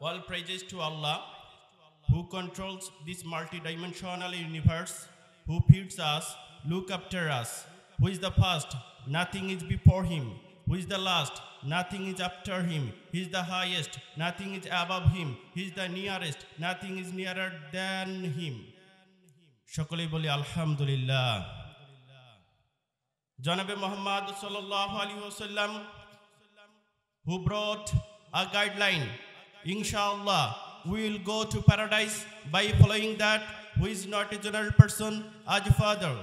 All praises to Allah, who controls this multidimensional universe, who feeds us, look after us, who is the first, nothing is before him, who is the last, nothing is after him, he is the highest, nothing is above him, he is the nearest, nothing is nearer than him. সকলেই বলি আলহামদুলিল্লাহ। জনাবে মুহাম্মদ সাল্লাল্লাহু আলাইহি ওয়াসাল্লাম, who brought a guideline, inshallah we will go to paradise by following that, who is not a general person, as a father,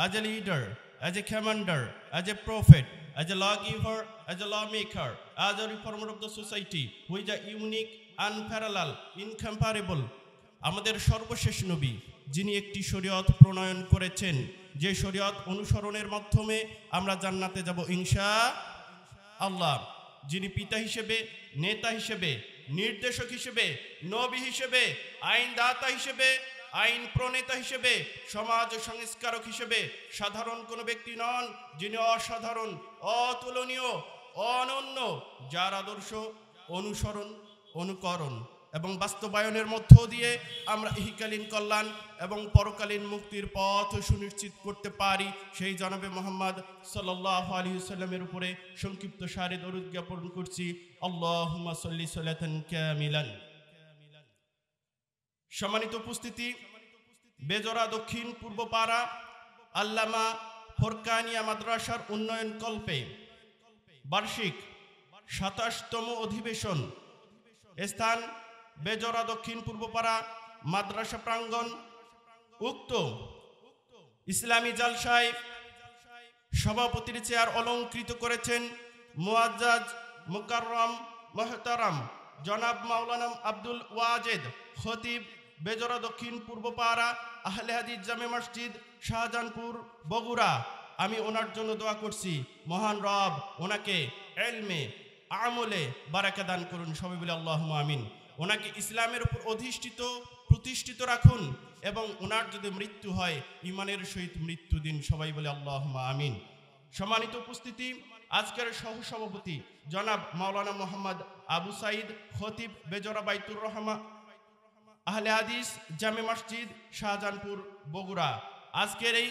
as a leader, as a commander, as a prophet, as a lawgiver, as a lawmaker, as a reformer of the society, who is a unique, unparalleled, incomparable, আমাদের সর্বশেষ নবী, যিনি একটি শরীয়ত প্রণয়ন করেছেন, যে শরীয়ত অনুসরণের মাধ্যমে আমরা জান্নাতে যাব ইনশাআল্লাহ। যিনি পিতা হিসেবে, নেতা হিসেবে, নির্দেশক হিসেবে, নবী হিসেবে, আইনদাতা হিসেবে, আইন প্রণেতা হিসেবে, সমাজ সংস্কারক হিসেবে সাধারণ কোনো ব্যক্তি নন, যিনি অসাধারণ, অতুলনীয়, অনন্য, যার আদর্শ অনুসরণ, অনুকরণ এবং বাস্তবায়নের মধ্য দিয়ে আমরা ইহকালীন কল্যাণ এবং পরকালীন মুক্তির পথ সুনিশ্চিত করতে পারি, সেই জনাবে মুহাম্মদ সাল্লাল্লাহু আলাইহি ওয়াসাল্লামের উপরে সংক্ষিপ্ত সারে দরুদ জ্ঞাপন করছি। আল্লাহুম্মা সাল্লি সালাতান কামিলান। সম্মানিত উপস্থিতি, বেজরা দক্ষিণ পূর্বপাড়া আল্লামা ফোরকানিয়া মাদ্রাসার উন্নয়ন কল্পে বার্ষিক ২৭তম অধিবেশন, স্থান বেজরা দক্ষিণ পূর্বপাড়া মাদ্রাসা প্রাঙ্গণ। উক্ত ইসলামী জালসায় সভাপতির চেয়ার অলঙ্কৃত করেছেন মুআজ্জাজ মুকাররম মুহতারাম জনাব মাওলানা আব্দুল ওয়াজেদ খতিব, বেজরা দক্ষিণ পূর্বপাড়া আহলে হাদিস জামে মসজিদ, শাহজাহানপুর, বগুড়া। আমি ওনার জন্য দোয়া করছি, মহান রব ওনাকে ইলমে আমলে বারাকা দান করুন, সবাই বলে আল্লাহুম্মা আমিন। ওনাকে ইসলামের উপর অধিষ্ঠিত প্রতিষ্ঠিত রাখুন এবং ওনার যদি মৃত্যু হয় ইমানের সহিত মৃত্যু দিন, সবাই বলে আল্লাহুম্মা আমিন। সম্মানিত উপস্থিতি, আজকের সহসভাপতি জনাব মাওলানা মোহাম্মদ আবু সাইদ খতিব, বেজরা বাইতুর রহমা আহলে হাদিস জামে মসজিদ, শাহজাহানপুর, বগুড়া। আজকের এই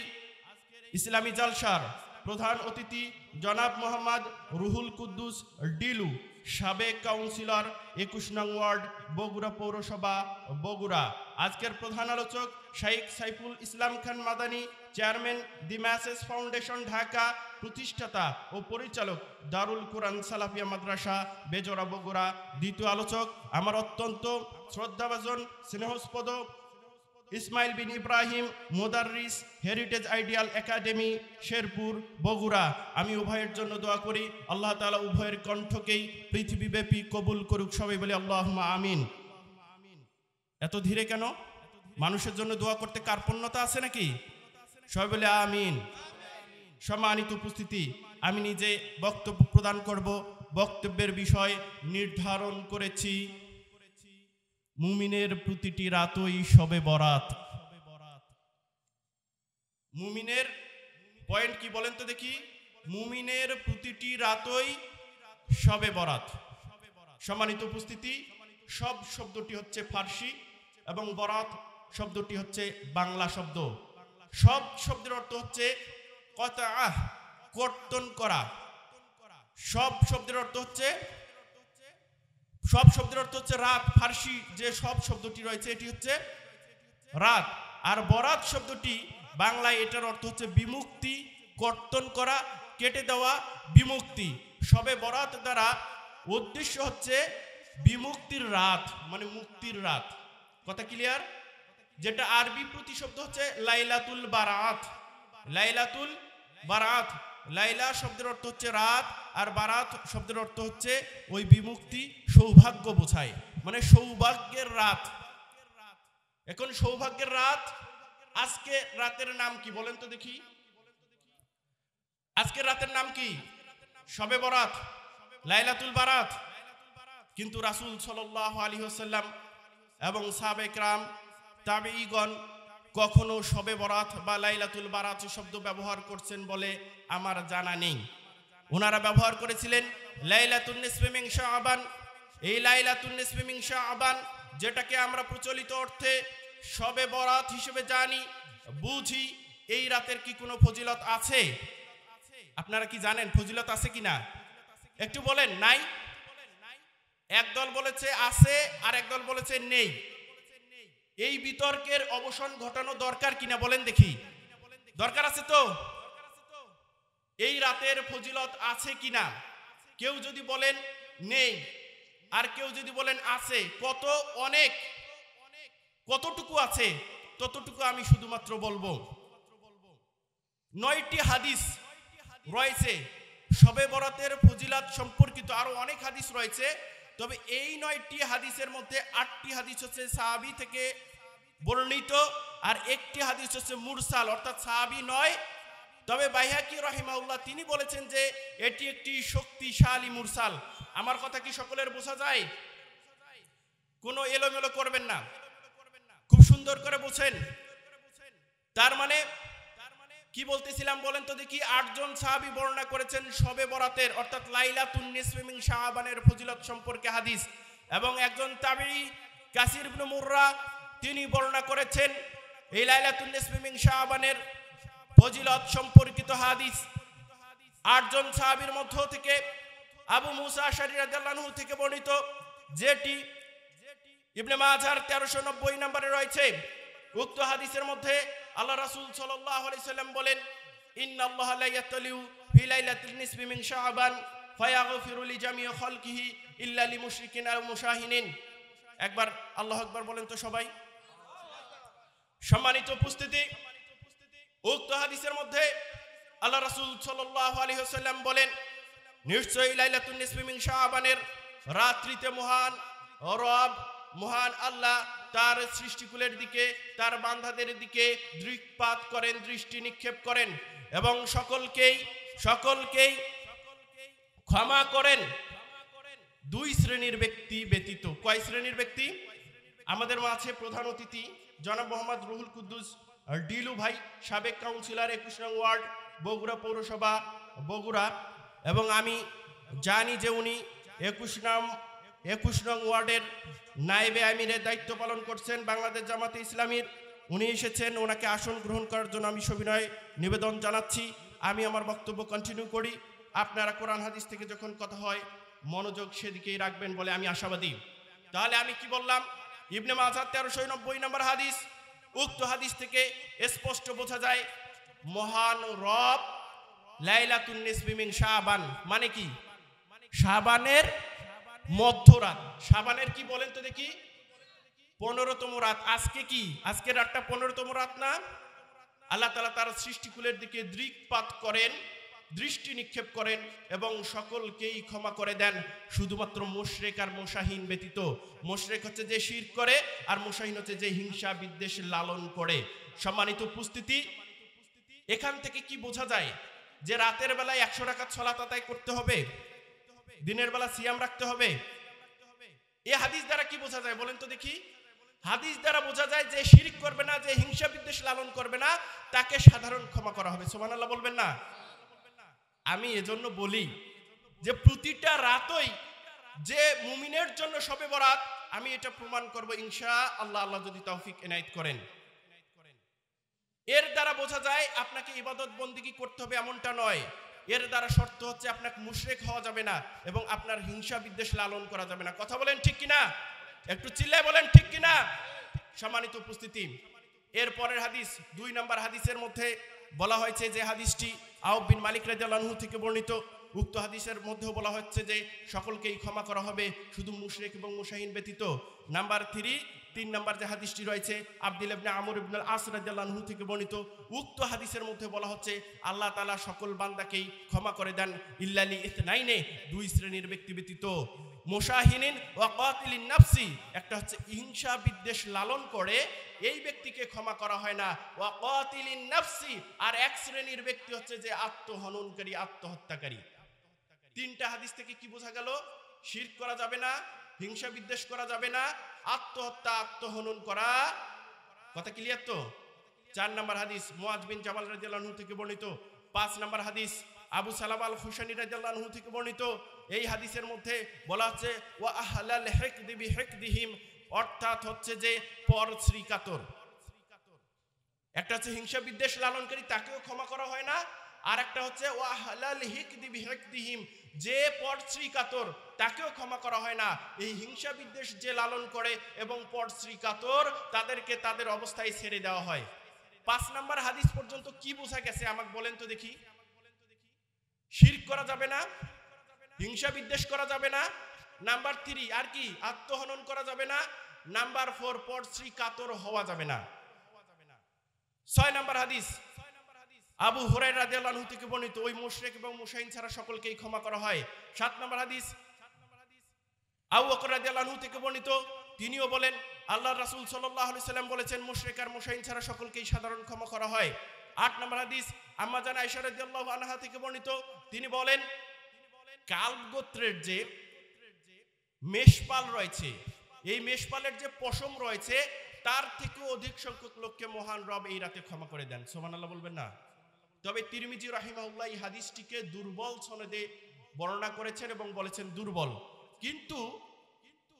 ইসলামী জালসার প্রধান অতিথি জনাব মোহাম্মদ রুহুল কুদ্দুস ডিলু, সাবেক কাউন্সিলর ২১ নং ওয়ার্ড, বগুড়া পৌরসভা, বগুড়া। আজকের প্রধান আলোচক Shaikh Saiful Islam Khan Madani, chairman the message foundation Dhaka, প্রতিষ্ঠাতা ও পরিচালক দারুল কোরআন সালাফিয়া মাদ্রাসা, বেজরা, বগুড়া। দ্বিতীয় আলোচক আমার অত্যন্ত শ্রদ্ধাভাজন স্নেহস্পদ ইসমাইল বিন ইব্রাহিম মোদাররিস, heritage ideal academy, Sherpur, Bogura. আমি উভয়ের জন্য দোয়া করি, আল্লাহ তাআলা উভয়ের কণ্ঠকেই পৃথিবীব্যাপী কবুল করুক, সবাই বলে আল্লাহুম্মা আমিন। এত ধীরে কেন? মানুষের জন্য দোয়া করতে কার্পণ্যতা আছে নাকি? সবাই বলে আমিন। সম্মানিত উপস্থিতি, আমি নিজে বক্তব্য প্রদান করব। বক্তব্যের বিষয় নির্ধারণ করেছি, মুমিনের প্রতিটি রাতই শবে বরাত। মুমিনের পয়েন্ট কি বলেন তো দেখি? মুমিনের প্রতিটি রাতই শবে বরাত। সম্মানিত উপস্থিতি, সব শব্দটি হচ্ছে ফার্সি এবং বরাত শব্দটি হচ্ছে বাংলা শব্দ। সব শব্দের অর্থ হচ্ছে কতআহ, কর্তন করা। সব শব্দের অর্থ হচ্ছে রাত। ফার্সি যে সব শব্দটি রয়েছে এটি হচ্ছে রাত। আর বরাত শব্দটি বাংলায় এটার অর্থ হচ্ছে বিমুক্তি, কর্তন করা, কেটে দেওয়া, বিমুক্তি। শবে বরাত দ্বারা উদ্দেশ্য হচ্ছে বিমুক্তির রাত, মানে মুক্তির রাত। কথা ক্লিয়ার? যেটা আরবি প্রতিশব্দ হচ্ছে লাইলাতুল বারাত। লাইলাতুল বারাত, লাইলা শব্দের অর্থ হচ্ছে রাত, আর বারাত শব্দের অর্থ হচ্ছে ওই বিমুক্তি, সৌভাগ্য বোঝায়, মানে সৌভাগ্যের রাত। এখন সৌভাগ্যের রাত, আজকে রাতের নাম কি বলেন তো দেখি? আজকের রাতের নাম কি? শবে বরাত, লাইলাতুল বারাত। কিন্তু রাসূল সাল্লাল্লাহু আলাইহি ওয়াসাল্লাম এবং সাহাবায়ে কেরাম, তাবেঈগণ কখনো শবে বরাত বা লাইলাতুল বারাত শব্দ ব্যবহার করছেন বলে আমার জানা নেই। ওনারা ব্যবহার করেছিলেন লাইলাতুন নিসফি মিন শাবান, এই লাইলাতুন নিসফি মিন শাবান, যেটাকে আমরা প্রচলিত অর্থে শবে বরাত হিসেবে জানি বুঝি, এই রাতের কি কোনো ফজিলত আছে? আপনারা কি জানেন ফজিলত আছে কিনা? একটু বলেন। নাই? একদল বলেছে আছে, আর একদল বলেছে নেই। এই বিতর্কের অবসান ঘটানো দরকার কিনা বলেন দেখি। দরকার আছে তো? এই রাতের ফজিলত আছে কিনা? কেউ যদি বলেন নেই, আর কেউ যদি বলেন আছে, কত অনেক কতটুকু আছে ততটুকু আমি শুধুমাত্র বলবো। 9টি হাদিস রয়েছে শবে বরাতের ফজিলত সম্পর্কিত, আরো অনেক হাদিস রয়েছে। তবে এই 9টি হাদিসের মধ্যে 8টি হাদিস হচ্ছে সাহাবী থেকে বর্ণিত, আর একটি হাদিস হচ্ছে মুরসাল, অর্থাৎ সাহাবী নয়। তবে বাইহাকি রাহিমাহুল্লাহ তিনি বলেছেন যে এটি একটি শক্তিশালী মুরসাল। আমার কথা কি সকলের বোঝা যায়? কোনো এলোমেলো করবেন না, খুব সুন্দর করে বোঝেন। তার মানে কি বলতেছিলাম বলেন তো দেখি? 8 জন সাহাবী বর্ণনা করেছেন শবে বরাতের অর্থাৎ লাইলাতুন নিসফি মিন শাবানের ফজিলত সম্পর্কে হাদিস, এবং একজন তাবেঈ কাসির ইবনে মুররা তিনি বর্ণনা করেছেন এই লাইলাতুন নিসফি মিন শাবানের ফজিলত সম্পর্কিত হাদিস। 8 জন সাহাবীর মধ্য থেকে আবু মুসা আশআরী রাদিয়াল্লাহু আনহু থেকে বর্ণিত, যেটি ইবনে মাজাহ 1390 নম্বরে রয়েছে। উক্ত হাদিসের মধ্যে আল্লাহ রাসূল সাল্লাল্লাহু আলাইহি সাল্লাম বলেন, ইন্নাল্লাহা লা ইয়াতলিউ ফি লাইলাতিল নিসফি মিন শাবান ফায়াগফিরু লিজামিই খালকিহি ইল্লা লিমুশরিকিন আও মুশাহিনিন। একবার আল্লাহু আকবার বলেন তো সবাই। সম্মানিত উপস্থিতি, উক্ত হাদিসের মধ্যে আল্লাহ রাসূল সাল্লাল্লাহু আলাইহি ওয়াসাল্লাম বলেন, নিশ্চয়ই লাইলাতুন নিসফি মিন শাবানের রাত্রিতে মহান রব, মহান আল্লাহ তার সৃষ্টিকুলের দিকে, তার বান্দাদের দিকে দৃষ্টিপাত করেন, দৃষ্টি নিক্ষেপ করেন, এবং সকলকেই ক্ষমা করেন 2 শ্রেণীর ব্যক্তি ব্যতীত। কয় শ্রেণীর ব্যক্তি? আমাদের মাঝে প্রধান অতিথি জনাব মোহাম্মদ রুহুল কুদ্দুস ডিলু ভাই, সাবেক কাউন্সিলর 21 নং ওয়ার্ড, বগুড়া পৌরসভা, বগুড়া, এবং আমি জানি যে উনি 21 নং ওয়ার্ডের নায়েবে আমিরের দায়িত্ব পালন করছেন বাংলাদেশ জামাতে ইসলামীর। উনি এসেছেন, ওনাকে আসন গ্রহণ করার জন্য আমি সবিনয় নিবেদন জানাচ্ছি। আমি আমার বক্তব্য কন্টিনিউ করি। আপনারা কোরআন হাদিস থেকে যখন কথা হয় মনোযোগ সেদিকেই রাখবেন বলে আমি আশাবাদী। তাহলে আমি কি বললাম? ইবনে মাজাহ 1390 নম্বর হাদিস। উক্ত হাদিস থেকে স্পষ্ট বোঝা যায় মহান রব লাইলাতুন নিসফি মিন শাবান মানে কি? শাবানের মধ্যরাত। শাবানের কি বলেন তো দেখি? 15তম রাত। আজকে কি? আজকের রাতটা 15তম রাত না? আল্লাহ তাআলা তার সৃষ্টিকুলের দিকে দৃষ্টিপাত করেন, দৃষ্টি নিক্ষেপ করেন, এবং সকলকেই ক্ষমা করে দেন, শুধুমাত্র মুশরিক আর মুশাহিন ব্যতীত। মুশরিক হচ্ছে যে শিরক করে, আর মুশাহিন হচ্ছে যে হিংসা বিদ্বেষ লালন করে। সম্মানিত উপস্থিতি, এখান থেকে কি বোঝা যায়? যে রাতের বেলায় 100 রাকাত সালাত আদায় করতে হবে, দিনের বেলা সিয়াম রাখতে হবে। এই হাদিস দ্বারা কি বোঝা যায় বলেন তো দেখি? হাদিস দ্বারা বোঝা যায় যে শিরক করবে না, যে হিংসা বিদ্বেষ লালন করবে না, তাকে সাধারণ ক্ষমা করা হবে। সুবহানাল্লাহ বলবেন না? আমি এজন্য বলি যে প্রতিটা রাতই যে মুমিনের জন্য শবে বরাত, আমি এটা প্রমাণ করব ইনশাআল্লাহ, আল্লাহ যদি তৌফিক এনায়েত করেন। এর দ্বারা বোঝা যায় আপনাকে ইবাদত বন্দেগী করতে হবে এমনটা নয়। এর দ্বারা শর্ত হচ্ছে আপনাকে মুশরিক হওয়া যাবে না, এবং আপনার হিংসা বিদ্বেষ লালন করা যাবে না। কথা বলেন ঠিক কিনা? একটু চিল্লায় বলেন ঠিক কিনা? সম্মানিত উপস্থিতি, এর পরের হাদিস 2 নম্বর হাদিসের মধ্যে বলা হয়েছে যে হাদিসটি আউফ বিন মালিক রাদিয়াল্লাহু আনহু থেকে বর্ণিত। উক্ত হাদিসের মধ্যেও বলা হচ্ছে যে সকলকেই ক্ষমা করা হবে শুধু মুশরিক এবং মুশাহিন ব্যতীত। নাম্বার 3 নম্বর যে হাদিসটি রয়েছে আব্দুল্লাহ ইবনে আমর ইবনে আল-আস রাদিয়াল্লাহু আনহু থেকে বর্ণিত। উক্ত হাদিসের মধ্যে বলা হচ্ছে আল্লাহ তাআলা সকল বান্দাকেই ক্ষমা করে দেন ইল্লা লি ইসনাইনে, 2 শ্রেণীর ব্যক্তি ব্যতীত। মুশাহিনিন ওয়া কাতিলিন নাফসি, একটা হচ্ছে হিংসা বিদ্বেষ লালন করে, এই ব্যক্তিকে ক্ষমা করা হয় না। ওয়া কাতিলিন নাফসি, আর এক শ্রেণীর ব্যক্তি হচ্ছে যে আত্মহননকারী, আত্মহত্যাকারী। 3টা হাদিস থেকে কি বোঝা গেল? শিরক করা যাবে না, হিংসা বিদ্বেষ করা যাবে না, আত্মহত্যা আত্মহনন করা। কথা ক্লিয়ার তো? 4 নম্বর হাদিস মুআজ বিন জাবাল রাদিয়াল্লাহু আনহু থেকে বর্ণিত। 5 নম্বর হাদিস আবু সালামা আল খুশানি রাদিয়াল্লাহু আনহু থেকে বর্ণিত। এই হাদিসের মধ্যে বলা হচ্ছে ওয়া আহলাল হিকদি বিহিকদিহিম, অর্থাৎ হচ্ছে যে পরশ্রী কাতর। একটা হচ্ছে হিংসা বিদ্বেষ লালনকারী, তাকেও ক্ষমা করা হয় না। আর একটা হচ্ছে ওয়া আহলাল হিকদি বিহিকদিহিম, যে পরশ্রী কাতর তাকেও ক্ষমা করা হয় না। এই হিংসা বিদ্বেষ যে লালন করে এবং পরশ্রী কাতর, তাদেরকে তাদের অবস্থায় ছেড়ে দেওয়া হয়। 5 নম্বর হাদিস পর্যন্ত কি বোঝা গেছে আমাকে বলেন তো দেখি? শিরক করা যাবে না, হিংসা বিদ্বেষ করা যাবে না। নাম্বার 3 আর কি? আত্মহনন করা যাবে না। নাম্বার 4 পরশ্রী কাতর হওয়া যাবে না। 6 নম্বর হাদিস আবু হুরায়রা রাদিয়াল্লাহু আনহু থেকে বর্ণিত, ওই মুশরিক এবং মুশাইন ছাড়া সকলকেই ক্ষমা করা হয়। 7 নম্বর হাদিস আবু বকর রাদিয়াল্লাহু আনহু থেকে বর্ণিত, তিনিও বলেন আল্লাহর রাসূল সাল্লাল্লাহু আলাইহি সাল্লাম বলেছেন মুশরিক আর মুশাইন ছাড়া সকলকেই সাধারণ ক্ষমা করা হয়। 8 নম্বর হাদিস আম্মা জান আয়েশা রাদিয়াল্লাহু আনহা থেকে বর্ণিত, তিনি বলেন কালব গোত্রের যে মেষপাল রয়েছে, এই মেষপালের যে পশম রয়েছে, তার থেকে অধিক সংখ্যক লোককে মহান রব এই রাতে ক্ষমা করে দেন। সুবহানাল্লাহ বলবেন না? তবে তিরমিজি রাহিমাহুল্লাহ এই হাদিসটিকে দুর্বল সনদে বর্ণনা করেছেন এবং বলেছেন দুর্বল। কিন্তু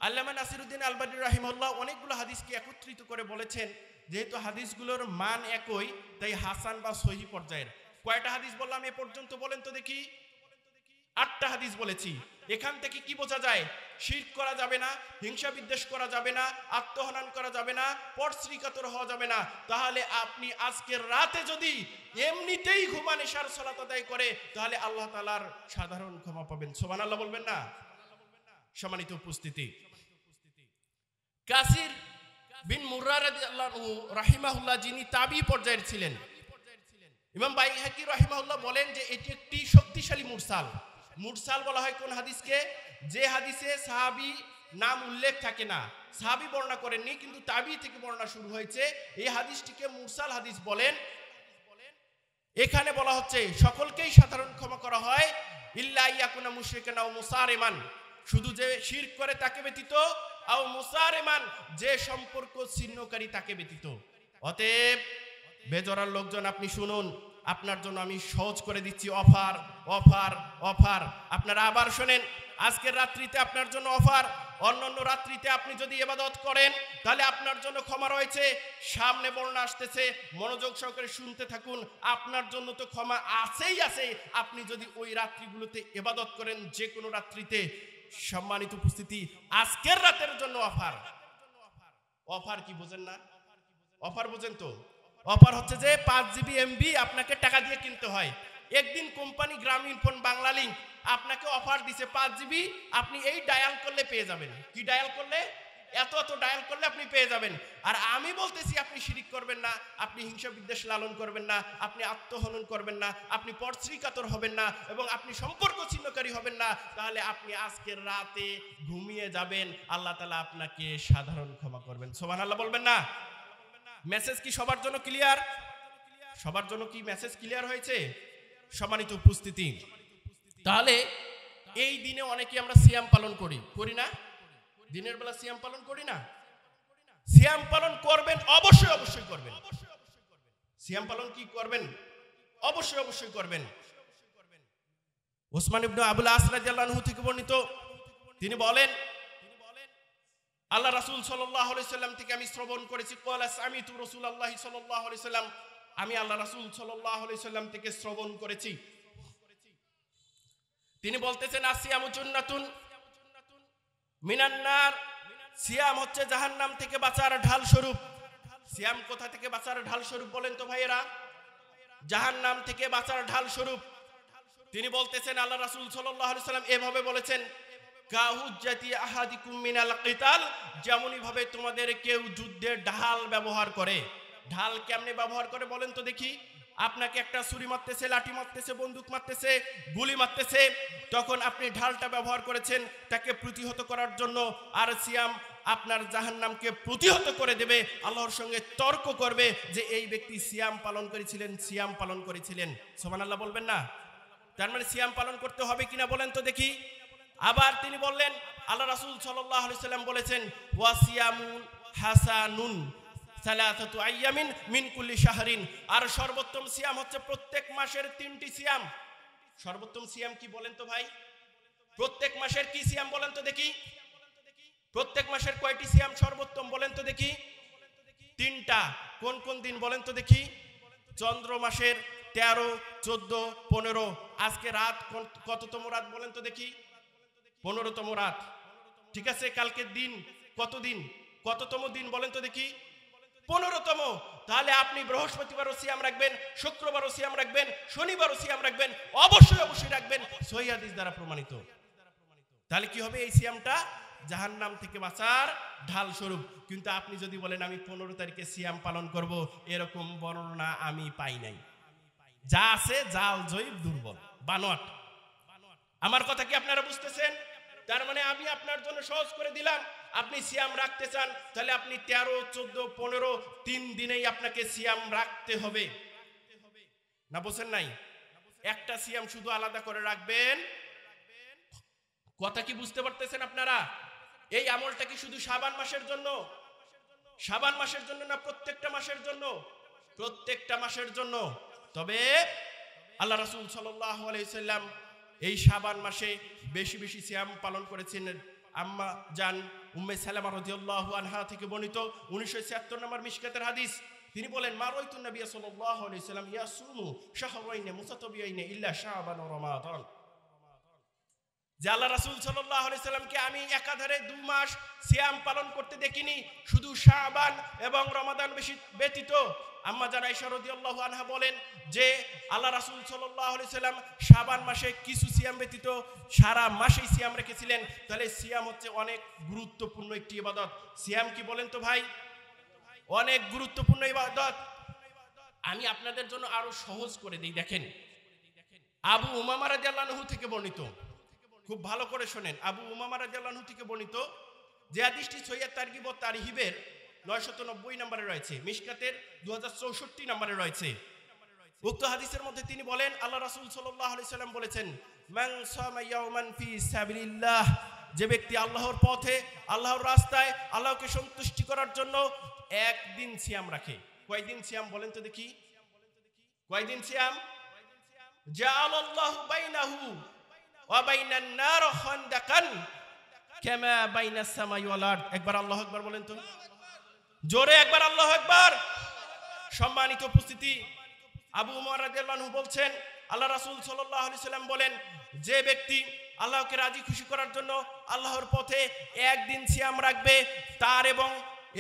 আল্লামা নাসিরউদ্দিন আলবানী রাহিমাহুল্লাহ অনেকগুলো হাদিসকে একত্রিত করে বলেছেন, যেহেতু হাদিসগুলোর মান একই, তাই হাসান বা সহিহ পর্যায়ের। কয়টা হাদিস বললাম এ পর্যন্ত বলেন তো দেখি? 8টা হাদিস বলেছি। এখান থেকে কি বোঝা যায়? শিরক করা যাবে না, হিংসা বিদ্বেষ করা যাবে না, আত্মহনন করা যাবে না, পরশ্রী কাতর হওয়া যাবে না। তাহলে আপনি আজকের রাতে যদি এমনিতেই ঘুমান এশার সালাত আদায় করে, তাহলে আল্লাহ তাআলার সাধারণ ক্ষমা পাবেন। সুবহানাল্লাহ বলবেন না? সম্মানিত উপস্থিতি, কাসির বিন মুররা রাদিয়াল্লাহু রাহিমাহুল্লাহ, যিনি তাবি পর্যায়ের ছিলেন, ইমাম বাইহাকি রাহিমাহুল্লাহ বলেন যে এটি একটি শক্তিশালী মুরসাল। মুরসাল বলা হয় কোন হাদিসকে? যে হাদিসে সাহাবী নাম উল্লেখ থাকে না, সাহাবী বর্ণনা করেননি, কিন্তু তাবি থেকে বর্ণনা শুরু হয়েছে, এই হাদিসটিকে মুরসাল হাদিস বলেন। এখানে বলা হচ্ছে সকলকেই সাধারণ ক্ষমা করা হয়, ইল্লা ইয়াকুনা মুশরিকান আও মুসারিমান, শুধু যে শিরক করে তাকে ব্যতীত, আও মুসারিমান, যে সম্পর্ক ছিন্নকারী তাকে ব্যতীত। অতএব বেজরার লোকজন আপনি শুনুন, আপনার জন্য আমি সহজ করে দিচ্ছি অফার, অফার, অফার। আপনারা আবার শুনেন, আজকের রাত্রিতে আপনার জন্য অফার। অন্যান্য রাত্রিতে আপনি যদি ইবাদত করেন, তাহলে আপনার জন্য ক্ষমা রয়েছে। সামনে বর্ণনা আসতেছে, মনোযোগ সহকারে শুনতে থাকুন। আপনার জন্য তো ক্ষমা আছেই আছে, আপনি যদি ওই রাত্রিগুলোতে ইবাদত করেন, যে কোনো রাত্রিতে। সম্মানিত উপস্থিতি, আজকের রাতের জন্য অফার। অফার কি বোঝেন না? অফার বোঝেন তো? অফার হচ্ছে যে 5 জিবি এমবি আপনাকে টাকা দিয়ে কিনতে হয়। একদিন কোম্পানি গ্রামীণ ফোন বাংলা লিংক আপনাকে অফার দিছে 5 জিবি, আপনি এই ডায়াল করলে পেয়ে যাবেন। কি ডায়াল করলে? এত এত ডায়াল করলে আপনি পেয়ে যাবেন। আর আমি বলতেছি আপনি শিরিক করবেন না, আপনি হিংসা বিদ্বেষ লালন করবেন না, আপনি আত্মহনন করবেন না, আপনি পরশ্রী কাতর হবেন না, এবং আপনি সম্পর্ক ছিন্নকারী হবেন না। তাহলে আপনি আজকের রাতে ঘুমিয়ে যাবেন, আল্লাহ তাআলা আপনাকে সাধারণ ক্ষমা করবেন। সুবহানাল্লাহ বলবেন না? মেসেজ কি সবার জন্য ক্লিয়ার? সবার জন্য কি মেসেজ ক্লিয়ার হয়েছে? সম্মানিত উপস্থিতি, তাহলে এই দিনে অনেকে আমরা সিয়াম পালন করি, করি না? দিনের বেলা সিয়াম পালন করি না? সিয়াম পালন করবেন, অবশ্যই অবশ্যই করবেন। সিয়াম পালন কি করবেন? অবশ্যই অবশ্যই করবেন। ওসমান ইবনে আবুল আস রাদিয়াল্লাহু আনহু থেকে বর্ণিত, তিনি বলেন আল্লাহ রাসূল সাল্লাল্লাহু আলাইহি সাল্লাম থেকে আমি শ্রবণ করেছি, ক্বালা সামিতু রাসূলুল্লাহ সাল্লাল্লাহু আলাইহি সাল্লাম, আমি আল্লাহ রাসূল সাল্লাল্লাহু আলাইহি সাল্লাম থেকে শ্রবণ করেছি, তিনি বলতেছেন আসিয়ামু জুন্নাতুন মিনান নার, সিয়াম হচ্ছে জাহান্নাম থেকে বাঁচার ঢাল স্বরূপ। সিয়াম কোথা থেকে বাঁচার ঢাল স্বরূপ বলেন তো ভাইয়েরা? জাহান্নাম থেকে বাঁচার ঢাল স্বরূপ। তিনি বলতেছেন, আল্লাহ রাসূল সাল্লাল্লাহু আলাইহি সাল্লাম এভাবে বলেছেন, কাহুজ্জাতি আহাদিকুম মিনাল কিতাল, যেমনই ভাবে তোমাদের কেউ যুদ্ধের ঢাল ব্যবহার করে। ঢাল কেমনে ব্যবহার করে বলেন তো দেখি? আপনাকে একটা ছুরি মারতেছে, লাঠি মারতেছে, বন্দুক মারতেছে, গুলি মারতেছে, তখন আপনি ঢালটা ব্যবহার করেছেন তাকে প্রতিহত করার জন্য। আর সিয়াম আপনার জাহান্নামকে প্রতিহত করে দেবে, আল্লাহর সঙ্গে তর্ক করবে যে এই ব্যক্তি সিয়াম পালন করেছিলেন, সিয়াম পালন করেছিলেন। সুবহানাল্লাহ বলবেন না? তার মানে সিয়াম পালন করতে হবে কিনা বলেন তো দেখি? আবার তিনি বললেন, আল্লাহ রাসূল সাল্লাল্লাহু আলাইহি সাল্লাম বলেছেন, ওয়া সিয়ামুন হাসানুন সালাসাতু আইয়ামিন মিন কুল্লি শাহরিন, আর সর্বোত্তম সিয়াম হচ্ছে প্রত্যেক মাসের 3টি সিয়াম। সর্বোত্তম সিয়াম কি বলেন তো ভাই? প্রত্যেক মাসের কি সিয়াম বলেন তো দেখি? প্রত্যেক মাসের কয়টি সিয়াম সর্বোত্তম বলেন তো দেখি? 3টা। কোন কোন দিন বলেন তো দেখি? চন্দ্র মাসের 13, 14, 15। আজকে রাত কততম রাত বলেন তো দেখি? 15তম রাত। ঠিক আছে, কালকের দিন কত দিন? কততম দিন বলেন তো দেখি? 15তম। তাহলে আপনি বৃহস্পতিবারও সিয়াম রাখবেন, শুক্রবারও সিয়াম রাখবেন, শনিবারও সিয়াম রাখবেন, অবশ্যই রাখবেন, সহিহ হাদিস দ্বারা প্রমাণিত। তাহলে কি হবে? এই সিয়ামটা জাহান্নাম থেকে বাঁচার ঢাল স্বরূপ। কিন্তু আপনি যদি বলেন আমি 15 তারিখে সিয়াম পালন করব, এরকম বর্ণনা আমি পাই নাই। যা আছে জাল জয়ীব দুর্বল বানোয়াট। আমার কথা কি আপনারা বুঝতেছেন? তার মানে আমি আপনার জন্য সহজ করে দিলাম। আপনি সিয়াম রাখতে চান, তাহলে আপনি 13, 14, 15 3 দিনেই আপনাকে সিয়াম রাখতে হবে। না বোঝেন নাই? একটা সিয়াম শুধু আলাদা করে রাখবেন। কথা কি বুঝতে পারতেছেন আপনারা? এই আমলটা কি শুধু শাবান মাসের জন্য? শাবান মাসের জন্য না প্রত্যেকটা মাসের জন্য? প্রত্যেকটা মাসের জন্য। তবে আল্লাহ রাসূল সাল্লাল্লাহু আলাইহি সাল্লাম এই শাবান মাসে বেশি বেশি সিয়াম পালন করেছেন। আম্মা জান উম্মে সালামা রাদিয়াল্লাহু আনহা থেকে বর্ণিত 1976 নম্বর মিশকাতের হাদিস। তিনি বলেন, মা রাআইতুন নবী সাল্লাল্লাহু আলাইহি সাল্লাম ইয়াসুমু শাহরাইন মুতাতাবিয়াইন ইল্লা শাবান ওয়া রমাদান। যে আল্লাহ রাসূল সাল্লাল্লাহু আলাইহি সাল্লামকে আমি একাধারে 2 মাস সিয়াম পালন করতে দেখিনি, শুধু শাবান এবং রমাদান ব্যতীত। আম্মা জান আয়েশা রাদিয়াল্লাহু আনহা বলেন যে আল্লাহ রাসূল সাল্লাল্লাহু আলাইহি সাল্লাম শাবান মাসে কিছু সিয়াম ব্যতীত সারা মাসেই সিয়াম রেখেছিলেন। তাহলে সিয়াম হচ্ছে অনেক গুরুত্বপূর্ণ একটি ইবাদত। সিয়াম কি বলেন তো ভাই? অনেক গুরুত্বপূর্ণ ইবাদত। আমি আপনাদের জন্য আরো সহজ করে দিই। দেখেন, আবু উমামা রাদিয়াল্লাহু আনহু থেকে বর্ণিত, খুব ভালো করে শোনেন, আবু উমামা রাদিয়াল্লাহু আনহু থেকে বর্ণিত যে হাদিসটি সহিহ তারগিব ও তারহিবের 990 নম্বরে রয়েছে, মিশকাতের 2064 নম্বরে রয়েছে। উক্ত হাদিসের মধ্যে তিনি বলেন, আল্লাহ রাসূল সাল্লাল্লাহু আলাইহি সাল্লাম বলেছেন, মান সামা ইয়াওমান ফি সাবিলিল্লাহ, যে ব্যক্তি আল্লাহর পথে, আল্লাহর রাস্তায় আল্লাহকে সন্তুষ্টি করার জন্য একদিন সিয়াম রাখে। কয়দিন সিয়াম বলেন তো দেখি? কয়দিন সিয়াম? জাআলাল্লাহু বাইনাহু ওয়া বাইনান নার খান্দাকান কামা বাইনাস সামাই ওয়াল আরদ। একবার আল্লাহু আকবার বলেন তো, জোরে একবার আল্লাহু আকবার। সম্মানিত উপস্থিতি, আবু উমর রাদিয়াল্লাহু আনহু বলছেন, আল্লাহ রাসূল সাল্লাল্লাহু আলাইহি সাল্লাম বলেন, যে ব্যক্তি আল্লাহকে রাজি খুশি করার জন্য আল্লাহর পথে একদিন সিয়াম রাখবে, তার এবং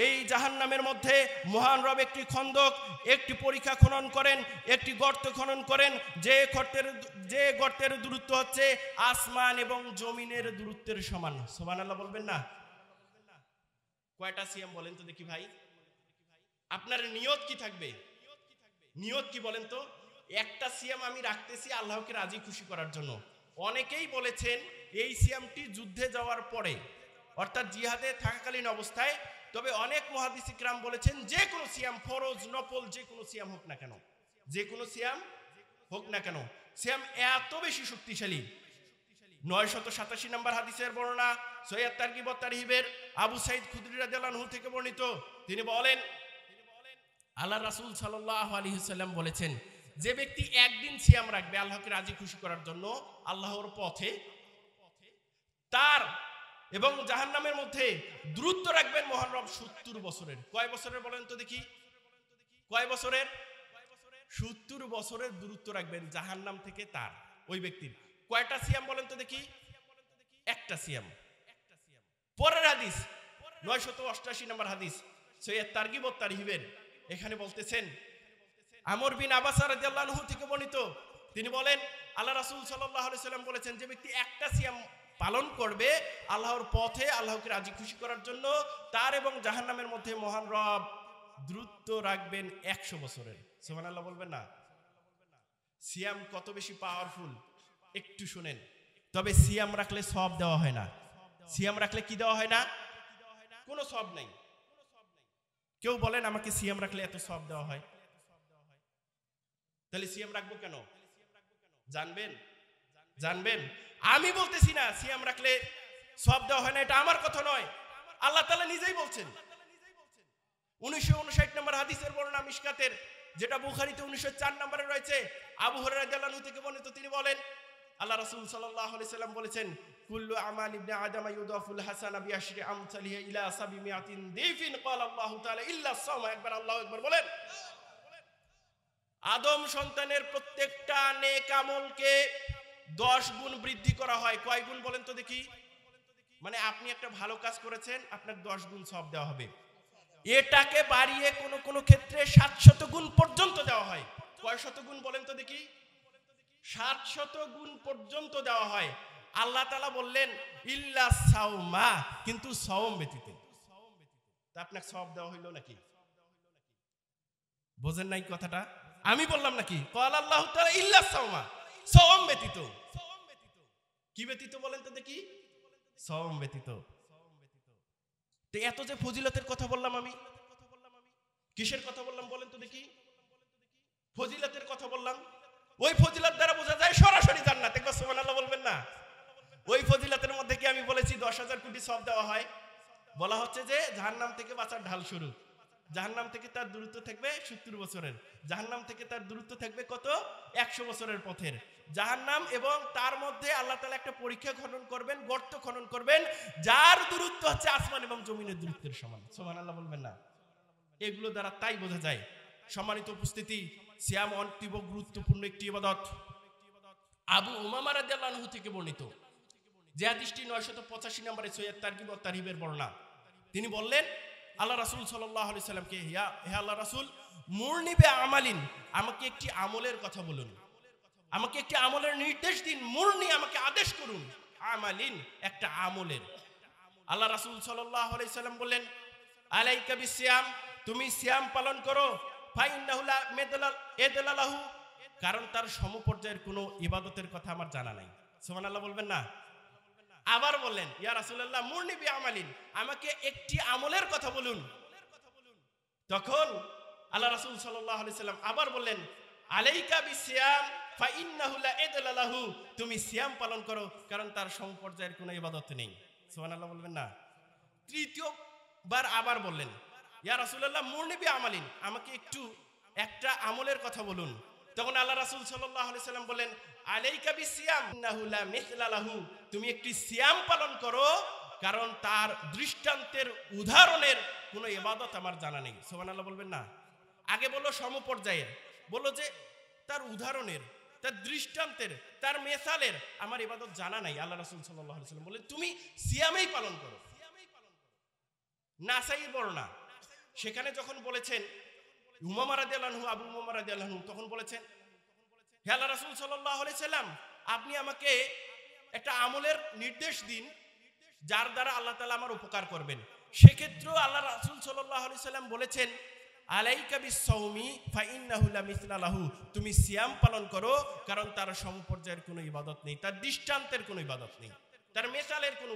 এই জাহান্নামের মধ্যে মহান রব একটি খন্দক, একটি পরিখা খনন করেন, একটি গর্ত খনন করেন, যে গর্তের দূরত্ব হচ্ছে আসমান এবং জমিনের দূরত্বের সমান। সুবহানাল্লাহ বলবেন না? কয়টা সিয়াম বলেন তো দেখি ভাই? আপনার নিয়ত কি থাকবে? নিয়ত কি বলেন তো? একটা সিয়াম আমি রাখতেছি আল্লাহকে রাজি খুশি করার জন্য। অনেকেই বলেছেন এই সিয়ামটি যুদ্ধে যাওয়ার পরে, অর্থাৎ জিহাদে থাকাকালীন অবস্থায়। তবে অনেক মুহাদ্দিস ইকরাম বলেছেন যে কোনো সিয়াম, ফরজ নফল যে কোনো সিয়াম হোক না কেন, যে কোনো সিয়াম হোক না কেন, সিয়াম এত বেশি শক্তিশালী। 987 নম্বর হাদিসের বর্ণনা সহিহ তারগিব ও তারহিবের আবু সাঈদ খুদরি রাদিয়াল্লাহু আনহু থেকে বর্ণিত। তিনি বলেন, আল্লাহ রাসূল সাল্লাল্লাহু আলাইহি সাল্লাম বলেছেন, যে ব্যক্তি একদিন সিয়াম রাখবে আল্লাহকে রাজি খুশি করার জন্য আল্লাহর পথে, তার এবং জাহান্নামের মধ্যে দূরত্ব রাখবেন মহান রব 70 বছরের। কয় বছরের বলেন তো দেখি? কয় বছরের? 70 বছরের দূরত্ব রাখবেন জাহান্নাম থেকে তার, ওই ব্যক্তির। কয়টা সিয়াম বলেন তো দেখি? একটা সিয়াম। পরের হাদিস 988 নম্বর হাদিস সহিহ তারগিব ও তারহিবের, এখানে বলতেছেন, আমর বিন আবাসা রাদিয়াল্লাহু আনহু থেকে বর্ণিত, তিনি বলেন, আল্লাহ রাসূল সাল্লাল্লাহু আলাইহি সাল্লাম বলেছেন, যে ব্যক্তি একটা সিয়াম পালন করবে আল্লাহর পথে আল্লাহকে রাজি খুশি করার জন্য, তার এবং জাহান্নামের মধ্যে মহান রব দূরত্ব রাখবেন 100 বছরের। সুবহানাল্লাহ বলবেন না? সিয়াম কত বেশি পাওয়ারফুল একটু শুনেন। তবে সিয়াম রাখলে সওয়াব দেওয়া হয় না। সিয়াম রাখলে কি দেওয়া হয় না? কোনো সওয়াব নাই। কেউ বলেন আমাকে সিয়াম রাখলে এত সওয়াব দেওয়া হয়, তাহলে সিয়াম রাখবো কেন? জানবেন? জানবেন? আমি বলতেছি না সিয়াম রাখলে সওয়াব দেওয়া হয় না, এটা আমার কথা নয়, আল্লাহ তাআলা নিজেই বলছেন। 1959 নম্বর হাদিসের বর্ণনা মিশকাতের, যেটা বুখারীতে 1904 নম্বরে রয়েছে, আবু হুরায়রা রাদিয়াল্লাহু আনহু থেকে বর্ণিত। তিনি বলেন, আল্লাহ রাসূল সাল্লাল্লাহু আলাইহি সাল্লাম বলেছেন, কুল্লু আমাল ইবনে আদম ইউদাফুল হাসানা বিআশরি আমসালিহি ইলা 700 দিফিন ক্বালা আল্লাহু তাআলা ইল্লা সাওম। একবার আল্লাহু আকবার বলেন। আদম সন্তানের প্রত্যেকটা নেক আমলকে 10 গুণ বৃদ্ধি করা হয়। কয় গুণ বলেন তো দেখি? মানে আপনি একটা ভালো কাজ করেছেন, আপনার 10 গুণ সওয়াব দেওয়া হবে। এটাকে বাড়িয়ে কোন কোন ক্ষেত্রে 700 গুণ পর্যন্ত দেওয়া হয়। কয় শত গুণ বলেন তো দেখি? 700 গুণ পর্যন্ত দেওয়া হয়। আল্লাহ তাআলা বললেন ইল্লা সাওমা, কিন্তু সওম ব্যতীত। তা আপনাকে সওয়াব দেওয়া হইল নাকি? বোঝেন নাই কথাটা? আমি বললাম নাকি? ক্বাল আল্লাহু তাআলা ইল্লা সাওমা, সওম ব্যতীত। কি ব্যতীত বলেন তো দেখি? সওম ব্যতীত। তো এত যে ফজিলতের কথা বললাম, আমি কিসের কথা বললাম বলেন তো দেখি? ফজিলতের কথা বললাম। ওই ফজিলত দ্বারা বোঝা যায় সরাসরি জান্নাত। একবার সুবহানাল্লাহ বলবেন না? ওই ফজিলতের মধ্যে কি আমি বলেছি 10,000 কোটি সওয়াব দেওয়া হয়? বলা হচ্ছে যে জাহান্নাম থেকে বাঁচার ঢাল শুরু। জাহান্নাম থেকে তার দূরত্ব থাকবে 70 বছরের। জাহান্নাম থেকে তার দূরত্ব থাকবে কত? 100 বছরের পথের। জাহান্নাম এবং তার মধ্যে আল্লাহ তাআলা একটা পরীক্ষা খনন করবেন, গর্ত খনন করবেন, যার দূরত্ব হচ্ছে আসমান এবং জমিনের দূরত্বের সমান। সুবহানাল্লাহ বলবেন না? এগুলো দ্বারা তাই বোঝা যায়। সম্মানিত উপস্থিতি, সিয়াম অতীব গুরুত্বপূর্ণ একটি ইবাদত। আবু উমামা রাদিয়াল্লাহু আনহু থেকে বর্ণিত, যে হাদিসটি 985 নম্বরে সহিহ তারগিব ওয়াত তারহিবের বর্ণনা। তিনি বললেন আল্লাহ রাসূল সাল্লাল্লাহু আলাইহি সাল্লামকে, হে আল্লাহ রাসূল, মুরনি বে আমালিন, আমাকে একটি আমলের কথা বলুন, আমাকে একটি আমলের নির্দেশ দিন। মুরনি, আমাকে আদেশ করুন। আমালিন, একটা আমলের। আল্লাহ রাসূল সাল্লাল্লাহু আলাইহি সাল্লাম বললেন, আলাইকা বিসিয়াম, তুমি সিয়াম পালন করো। ফাইন্নাহু লা মেদলা লাহু, কারণ তার সমপর্যায়ের কোনো ইবাদতের কথা আমার জানা নাই। সুবহানাল্লাহ বলবেন না? আবার বললেন, ইয়া রাসূলুল্লাহ মুরনি বি আমালিন, আমাকে একটি আমলের কথা বলুন। তখন আল্লাহ রাসূল সাল্লাল্লাহু আলাইহি সাল্লাম আবার বললেন, আলাইকা বিসিয়াম ফাইন্নাহু লা ইদলা লাহু, তুমি সিয়াম পালন করো, কারণ তার সমপর্যায়ের কোনো ইবাদত নেই। সুবহানাল্লাহ বলবেন না? তৃতীয়বার আবার বললেন, ইয়া রাসূলুল্লাহ মুরনি বি আমালিন, আমাকে একটা আমলের কথা বলুন। তখন আল্লাহ রাসূল সাল্লাল্লাহু আলাইহি সাল্লাম বলেন, আলাইকা বিসিয়াম ইন্নাহু লা মিসলা লাহু, তুমি একটি সিয়াম পালন করো, কারণ তার দৃষ্টান্তের উদাহরণের কোনো ইবাদত আমার জানা নেই। সুবহানাল্লাহ বলবেন না? আগে বললো সমপর্যায়ের, বললো যে তার উদাহরণের, তার দৃষ্টান্তের, তার মেসালের আমার ইবাদত জানা নাই। আল্লাহ রাসূল সাল্লাল্লাহু আলাইহি সাল্লাম বলেন তুমি সিয়ামই পালন করো। নাসাঈর বর্ণনা, সেখানে যখন বলেছেন উমামা রাদিয়াল্লাহু আনহু, আবু উমামা রাদিয়াল্লাহু আনহু তখন বলেছেন, হে আল্লাহ রাসূল সাল্লাল্লাহু আলাইহি সাল্লাম, আপনি আমাকে একটা আমলের নির্দেশ দিন যার দ্বারা আল্লাহ তাআলা আমার উপকার করবেন। সেক্ষেত্রেও আল্লাহ রাসূল সাল্লাল্লাহু আলাইহি সাল্লাম বলেছেন, আলাইকা বিসসাওমি ফাইন্নাহু লা মিসলা লাহু, তুমি সিয়াম পালন করো, কারণ তার সমপর্যায়ের কোনো ইবাদত নেই, তার দৃষ্টান্তের কোনো ইবাদত নেই, তার মেসালের কোনো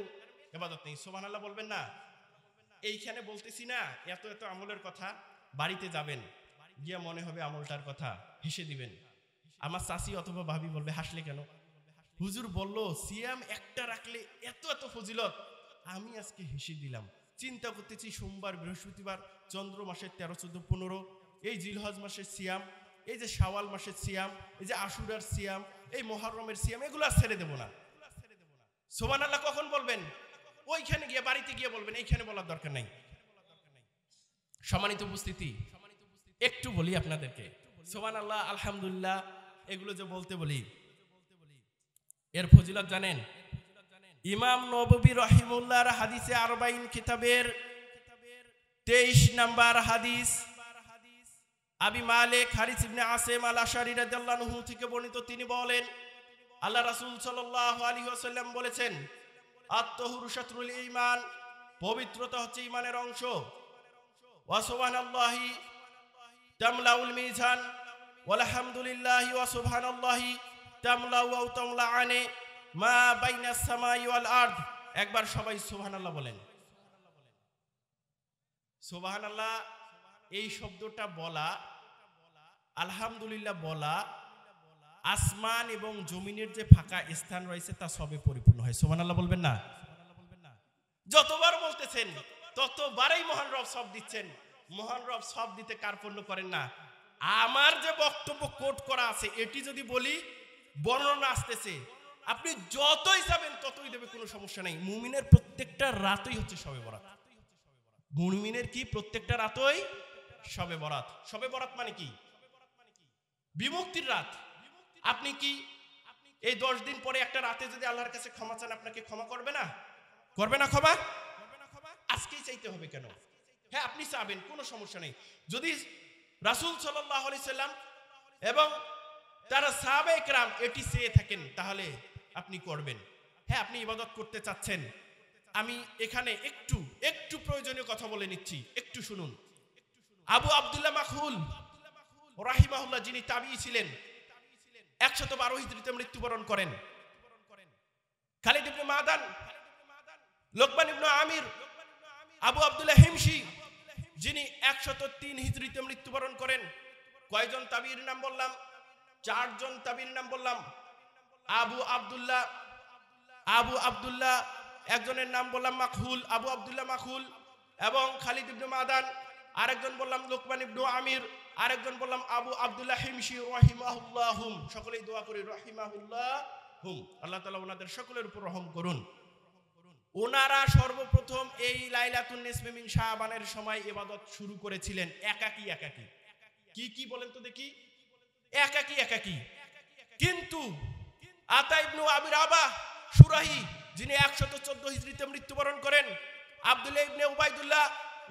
ইবাদত নেই। সুবহানাল্লাহ বলবেন না? এইখানে বলতেছি না এত এত আমলের কথা, বাড়িতে যাবেন গিয়া মনে হবে আমলটার কথা, হেসে দিবেন। আমার চাচি অথবা ভাবি বলবে, হাসলে কেন? হুজুর বলল সিয়াম একটা রাখলে এত এত ফজিলত, আমি আজকে হেসে দিলাম। চিন্তা করতেছি সোমবার, বৃহস্পতিবার, চন্দ্র মাসের 13, 14, 15, এই জিলহজ মাসের সিয়াম, এই যে শাওয়াল মাসের সিয়াম, এই যে আশুরার সিয়াম, এই মুহররমের সিয়াম, এগুলো আর ছেড়ে দেব না। সুবহানাল্লাহ কখন বলবেন? ওইখানে গিয়ে, বাড়িতে গিয়ে বলবেন, এইখানে বলার দরকার নাই। সম্মানিত উপস্থিতি, একটু বলি আপনাদেরকে, সুবহানাল্লাহ, আলহামদুলিল্লাহ, এগুলো যে বলতে বলি, এর ফজিলত জানেন? ইমাম নববী রাহিমাহুল্লাহর হাদিসে 40 কিতাবের 23 নাম্বার হাদিস, আবি মালিক হারিস ইবনে আসিম আল আশআরী রাদিয়াল্লাহু আনহু থেকে বর্ণিত। তিনি বলেন, আল্লাহ রাসূল সাল্লাল্লাহু আলাইহি ওয়াসাল্লাম বলেছেন, আত-তাহুরু শাতরুল ঈমান, পবিত্রতা হচ্ছে ঈমানের অংশ। ওয়া সুবহানাল্লাহি তামলাউল মিজান, ওয়ালহামদুলিল্লাহি ওয়া সুবহানাল্লাহি তামলাউ ওয়া তামলাআনে মা বাইনাস সামাই ওয়াল আরদ। একবার সবাই সুবহানাল্লাহ বলেন। সুবহানাল্লাহ এই শব্দটা বলা, আলহামদুলিল্লাহ বলা, আসমান এবং জমিনের যে ফাঁকা স্থান রয়েছে তা সবে পরিপূর্ণ হয়। সুবহানাল্লাহ বলবেন না? যতবার বলতেছেন ততবারই মহান রব সব দিচ্ছেন। মহান রব সব দিতে কার্পণ্য করেন না। আমার যে বক্তব্য কোট করা আছে এটি যদি বলি, বর্ণনা আসতেছে, আপনি যতই যাবেন ততই দেবে, কোনো সমস্যা নেই। মুমিনের প্রত্যেকটা রাতই হচ্ছে শবে বরাত। মুমিনের কি প্রত্যেকটা রাতই শবে বরাত। শবে বরাত মানে কি? বিমুক্তির রাত। আপনি কি এই 10 দিন পরে একটা রাতে যদি আল্লাহর কাছে ক্ষমা চান, আপনাকে ক্ষমা করবে না? করবে না ক্ষমা? আজকেই চাইতে হবে কেন? হ্যাঁ, আপনি চাবেন, কোনো সমস্যা নেই। যদি রাসূল সাল্লাল্লাহু আলাইহি সাল্লাম এবং তারা সাহাবায়ে কেরাম এটি চেয়ে থাকেন, তাহলে আপনি করবেন। হ্যাঁ, আপনি ইবাদত করতে চাচ্ছেন। আমি এখানে একটু প্রয়োজনীয় কথা বলে নিচ্ছি, একটু শুনুন। আবু আব্দুল্লাহ মাখউল রাহিমাহুল্লাহ, যিনি তাবিঈ ছিলেন, 112 হিজরিতে মৃত্যুবরণ করেন। খালিদ ইবনে মাদান, লোকমান ইবনে আমির, আবু আব্দুল্লাহ হিমশি, যিনি 103 হিজরিতে মৃত্যুবরণ করেন। কয়জন তাবিঈর নাম বললাম? 4 জন তাবিঈর নাম বললাম। আবু আব্দুল্লাহ একজনের নাম বললাম মাখউল, আবু আব্দুল্লাহ মাখউল, এবং খালিদ ইবনে মাদান, আরেকজন বললাম লোকমান ইবনে আমির, আরেকজন বললাম আবু আব্দুল্লাহ হিমশি রাহিমাহুল্লাহুম। সকলেই দোয়া করি রাহিমাহুল্লাহুম, আল্লাহ তাআলা ওনাদের সকলের উপর রহম করুন। ওনারা সর্বপ্রথম এই লাইলাতুন নিসফি মিন শাবানের সময় ইবাদত শুরু করেছিলেন একাকী। কি বলেন তো দেখি? একাকী। কিন্তু আতা ইবনে আবি রাবাহ সুরাহি, যিনি 114 হিজরিতে মৃত্যুবরণ করেন, আব্দুল্লাহ ইবনে উবাইদুল্লাহ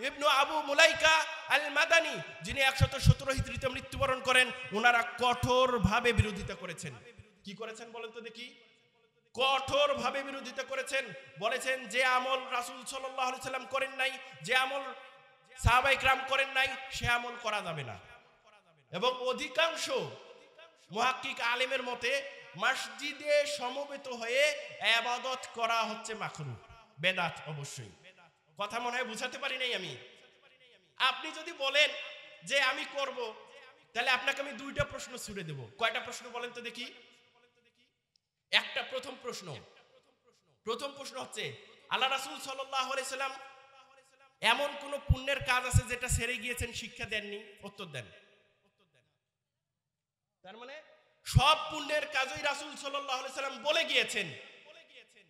ইবনে আবু মুলাইকা আল মাদানী, যিনি 117 হিজরিতে মৃত্যুবরণ করেন, ওনারা কঠোরভাবে বিরোধিতা করেছেন। কি করেছেন বলেন তো দেখি? কঠোরভাবে বিরোধিতা করেছেন। বলেছেন যে আমল রাসূল সাল্লাল্লাহু আলাইহি সাল্লাম করেন নাই, যে আমল সাহাবায়ে কেরাম করেন নাই, সে আমল করা যাবে না। এবং অধিকাংশ মুহাক্কিক আলেমের মতে মসজিদে সমবেত হয়ে ইবাদত করা হচ্ছে মাকরুহ, বেদাত। অবশ্যই কথা মনে হয় বুঝাতে পারি নাই আমি। আপনি যদি বলেন যে আমি করব, তাহলে আপনাকে আমি 2টা প্রশ্ন ছুড়ে দেব। কয়টা প্রশ্ন বলেন তো দেখি? প্রথম প্রশ্ন হচ্ছে, আল্লাহ রাসূল সাল্লাল্লাহু আলাইহি সাল্লাম এমন কোন পুণ্যের কাজ আছে যেটা ছেড়ে গিয়েছেন, শিক্ষা দেননি? উত্তর দেন। তার মানে সব পুণ্যের কাজই রাসূল সাল্লাল্লাহু আলাইহি সাল্লাম বলে গিয়েছেন।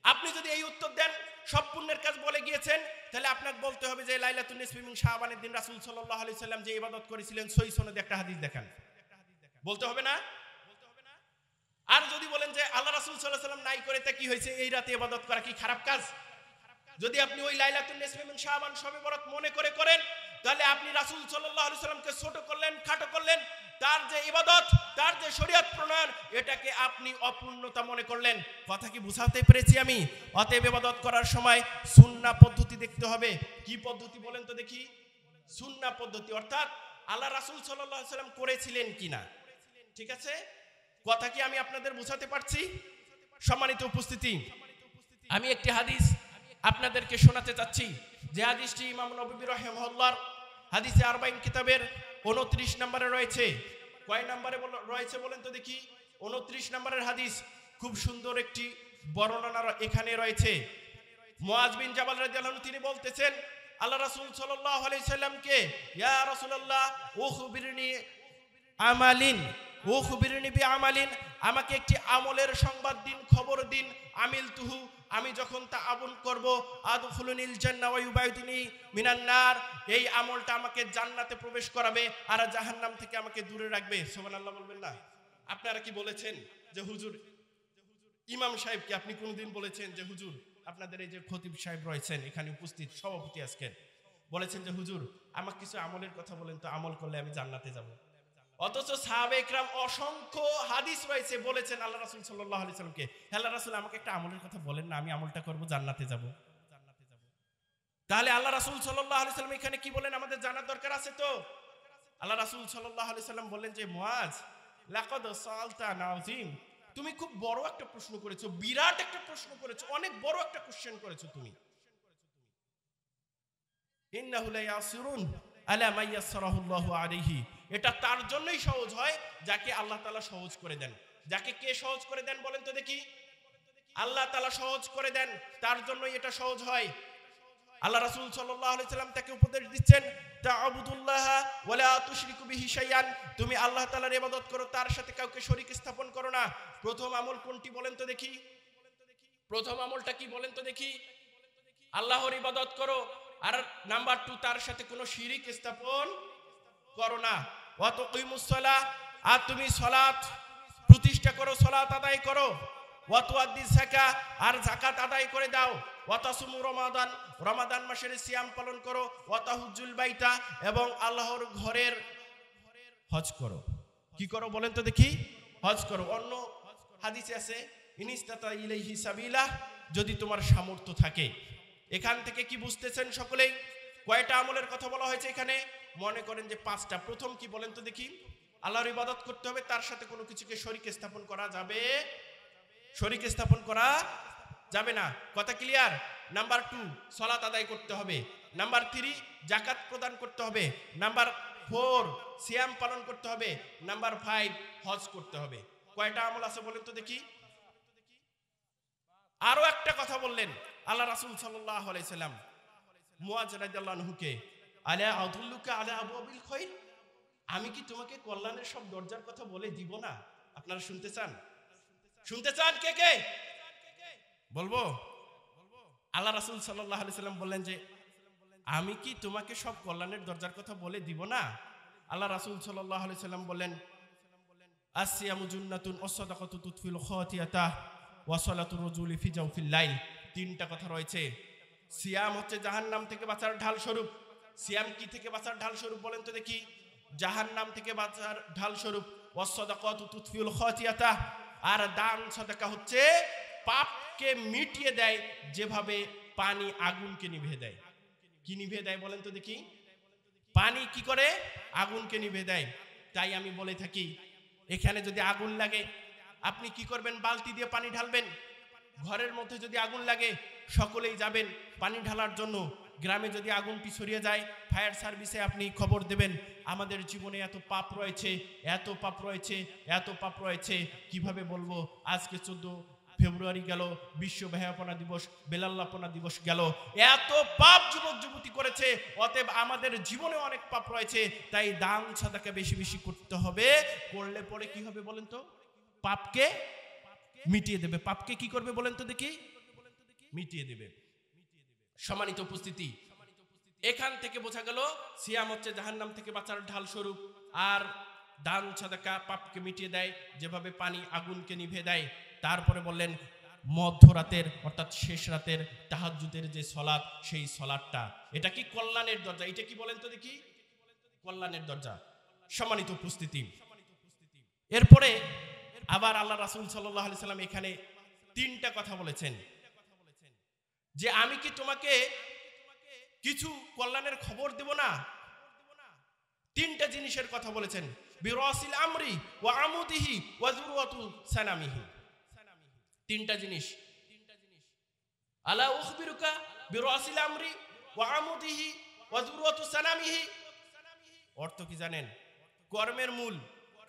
আপনি যদি এই উত্তর দেন সব পুণ্যের কাজ বলে গিয়েছেন, তাহলে আপনাকে বলতে হবে যে লাইলাতুন নিসফি মিন শাবানের দিন রাসূল সাল্লাল্লাহু আলাইহি সাল্লাম যে ইবাদত করেছিলেন সহিহ সনদে একটা হাদিস দেখান। বলতে হবে না? আর যদি বলেন যে আল্লাহ রাসূল সাল্লাল্লাহু আলাইহি সাল্লাম নাই করে তা কি হয়েছে, এই রাতে ইবাদত করা কি খারাপ কাজ? যদি আপনি ওই লাইলাতুন নিসফি মিন শাবান শবে বরাত মনে করে করেন, তাহলে আপনি রাসূল সাল্লাল্লাহু আলাইহি সাল্লামকে ছোট করলেন, খাটো করলেন। তার যে ইবাদত, তার যে শরীয়ত প্রণয়ন, এটাকে আপনি অপূর্ণতা মনে করলেন। কথা কি বুঝাতে পেরেছি আমি? অতএব ইবাদত করার সময় সুন্নাহ পদ্ধতি দেখতে হবে। কি পদ্ধতি বলেন তো দেখি? সুন্নাহ পদ্ধতি, অর্থাৎ আল্লাহ রাসূল সাল্লাল্লাহু আলাইহি সাল্লাম করেছিলেন কিনা। ঠিক আছে? কথা কি আমি আপনাদের বুঝাতে পারছি? সম্মানিত উপস্থিতি, আমি একটি হাদিস আপনাদেরকে শোনাতে চাচ্ছি, যে হাদিসটি ইমাম নববী রাহিমাহুল্লাহর হাদিসে 40 কিতাবের 29 নম্বরে রয়েছে। কয় নম্বরে রয়েছে বলেন তো দেখি? 29 নম্বরের হাদিস। খুব সুন্দর একটি বর্ণনা এখানে রয়েছে। মুআজ বিন জাবাল রাদিয়াল্লাহু আনহু তিনি বলতেছেন, আল্লাহ রাসূল সাল্লাল্লাহু আলাইহি সাল্লামকে, ইয়া রাসূলুল্লাহ উখবিরনি বিআমালিন, আমাকে একটি আমলের সংবাদ দিন, খবর দিন। আমিলতুহু, আমি যখন তা আমল করব, আদখুলুনিল জান্নাহ ওয়া ইউবাইদুনি মিনান নার, এই আমলটা আমাকে জান্নাতে প্রবেশ করাবে আর জাহান্নাম থেকে আমাকে দূরে রাখবে। সুবহানাল্লাহ বলবেন না? আপনারা কি বলেছেন যে হুজুর, ইমাম সাহেবকে আপনি কোনদিন বলেছেন যে হুজুর, আপনাদের এই যে খতিব সাহেব রয়েছেন এখানে উপস্থিত, সভাপতি আজকে, বলেছেন যে হুজুর আমাকে কিছু আমলের কথা বলেন তো, আমল করলে আমি জান্নাতে যাব? অথচ সাহাবায়ে কেরাম অসংখ্য হাদিস রয়েছে বলেছেন আল্লাহ রাসূল সাল্লাল্লাহু আলাইহি সাল্লামকে, আল্লাহ রাসূল আমাকে একটা আমলের কথা বলেন না, আমি আমলটা করব, জান্নাতে যাব। তাহলে আল্লাহ রাসূল সাল্লাল্লাহু আলাইহি সাল্লাম এখানে কি বলেন আমাদের জানার দরকার আছে তো। আল্লাহ রাসূল সাল্লাল্লাহু আলাইহি সাল্লাম বললেন যে মুআজ লাকাদ সালতা নাযিম, তুমি খুব বড় একটা প্রশ্ন করেছো, বিরাট একটা প্রশ্ন করেছো, অনেক বড় একটা কোশ্চেন করেছো তুমি। ইন্নাহু লা ইয়াসিরুন আলা মাইয়াসসারাহুল্লাহু আলাইহি, এটা তার জন্যই সহজ হয় যাকে আল্লাহ তাআলা সহজ করে দেন। যাকে কে সহজ করে দেন বলেন তো দেখি? আল্লাহ তাআলা সহজ করে দেন, তার জন্যই এটা সহজ হয়। আল্লাহ রাসূল সাল্লাল্লাহু আলাইহি সাল্লাম তাকে উপদেশ দিচ্ছেন, তা'বুদুল্লাহ ওয়া লা তুশরিকু বিহি শাইআন, তুমি আল্লাহ তাআলার ইবাদত করো, তার সাথে কাউকে শরীক স্থাপন করো না। প্রথম আমল কোনটি বলেন তো দেখি? প্রথম আমলটা কি বলেন তো দেখি? আল্লাহর ইবাদত করো। আর নাম্বার 2, তার সাথে কোনো শিরিক স্থাপন করো না। ওয়া তুকিমুস সালাহ, আর তুমি সালাত প্রতিষ্ঠা করো, সালাত আদায় করো। ওয়া তুআদ্দিস যাকাত, আর যাকাত আদায় করে দাও। ওয়া তাসুমু রমাদান, রমাদান মাসের সিয়াম পালন করো। ওয়া তাহুজ্জুল বাইতা, এবং আল্লাহর ঘরের হজ করো। কি করো বলেন তো দেখি? হজ করো। অন্য হাদিসে আছে ইনিস্তাতা ইলাইহি সাবিলা, যদি তোমার সামর্থ্য থাকে। এখান থেকে কি বুঝতেছেন সকলেই? কয়টা আমলের কথা বলা হয়েছে এখানে? মনে করেন যে 5টা। প্রথম কি বলেন তো দেখি? আল্লাহর ইবাদত করতে হবে, তার সাথে কোনো কিছুকে শরীক স্থাপন করা যাবে, শরীক স্থাপন করা যাবে না। কথা ক্লিয়ার? নাম্বার 2, সালাত আদায় করতে হবে। নাম্বার 3, যাকাত প্রদান করতে হবে। নাম্বার 4, সিয়াম পালন করতে হবে। নাম্বার 5, হজ করতে হবে। কয়টা আমল আছে বলেন তো দেখি? আরো একটা কথা বললেন আল্লাহ রাসূল সাল্লাল্লাহু আলাইহি সাল্লাম মুআজ রাদিয়াল্লাহু আনহুকে, আলা আদুল্লুকা আলা আবওয়াবিল খায়র, আমি কি তোমাকে কল্যাণের সব দরজার কথা বলে দিব না? আপনারা শুনতে চান? শুনতে চান কে কে? বলবো? আল্লাহ রাসূল সাল্লাল্লাহু আলাইহি সাল্লাম বললেন যে আমি কি তোমাকে সব কল্যাণের দরজার কথা বলে দিব না? আল্লাহ রাসূল সাল্লাল্লাহু আলাইহি সাল্লাম বললেন, আসিয়ামু জুন্নাতুন ওয়াসসাদাকাতু তুতফিল খাতিয়াতা ওয়া সালাতুর রাজুলি ফি জাওফিল লাইল। 3টা কথা রয়েছে। সিয়াম হচ্ছে জাহান্নাম থেকে বাঁচার ঢাল স্বরূপ। সিয়াম কি থেকে বাঁচার ঢাল স্বরূপ বলেন তো দেখি? জাহান্নাম থেকে বাঁচার ঢাল স্বরূপ। ওয়াসসাদাকাতু তুতফিল খাতিয়াতা, আর দান সাদাকা হচ্ছে পাপকে মিটিয়ে দেয়, যেভাবে পানি আগুনকে নিভিয়ে দেয়। কি নিভিয়ে দেয় বলেন তো দেখি? পানি কি করে? আগুনকে নিভিয়ে দেয়। তাই আমি বলে থাকি, এখানে যদি আগুন লাগে আপনি কি করবেন? বালতি দিয়ে পানি ঢালবেন। ঘরের মধ্যে যদি আগুন লাগে সকলেই যাবেন পানি ঢালার জন্য। গ্রামে যদি আগুনটি ছড়িয়ে যায় ফায়ার সার্ভিসে আপনি খবর দেবেন, আমাদের জীবনে এত পাপ রয়েছে, এত পাপ রয়েছে, এত পাপ রয়েছে, কিভাবে বলবো? আজকে 14 ফেব্রুয়ারি গেল, বিশ্ব বেহায়াপনা দিবস, বেলাল্লাপনা দিবস গেল। এত পাপ যুবক যুবতী করেছে, অতএব আমাদের জীবনে অনেক পাপ রয়েছে। তাই দান সাদাকা বেশি বেশি করতে হবে। করলে পরে কি হবে বলেন তো? পাপকে মিটিয়ে দেবে। পাপকে কি করবে বলেন তো দেখি? মিটিয়ে দেবে। সম্মানিত উপস্থিতি, এখান থেকে বোঝা গেল সিয়াম হচ্ছে জাহান্নাম থেকে বাঁচার ঢাল স্বরূপ, আর দান সাদাকা পাপকে মিটিয়ে দেয়, যেভাবে পানি আগুনকে নিভে দেয়। তারপরে বললেন মধ্যরাতের অর্থাৎ শেষ রাতের তাহাজ্জুদের যে সালাত, সেই সালাতটা, এটা কি কল্যাণের দরজা। এটা কি বলেন তো দেখি? কল্যাণের দরজা। সম্মানিত উপস্থিতি, এরপরে আবার আল্লাহ রাসূল সাল্লাল্লাহু আলাইহি সাল্লাম এখানে 3টা কথা বলেছেন যে আমি কি তোমাকে কিছু কল্যাণের খবর দেব না? 3টা জিনিসের কথা বলেছেন। বিরাসিল আমরি ওয়া আমুদিহি ওয়া যুরওয়াতু সানামিহি। 3টা জিনিস। আলা উখবিরুকা বিরাসিল আমরি ওয়া আমুদিহি ওয়া যুরওয়াতু সানামিহি। অর্থ কি জানেন? কর্মের মূল,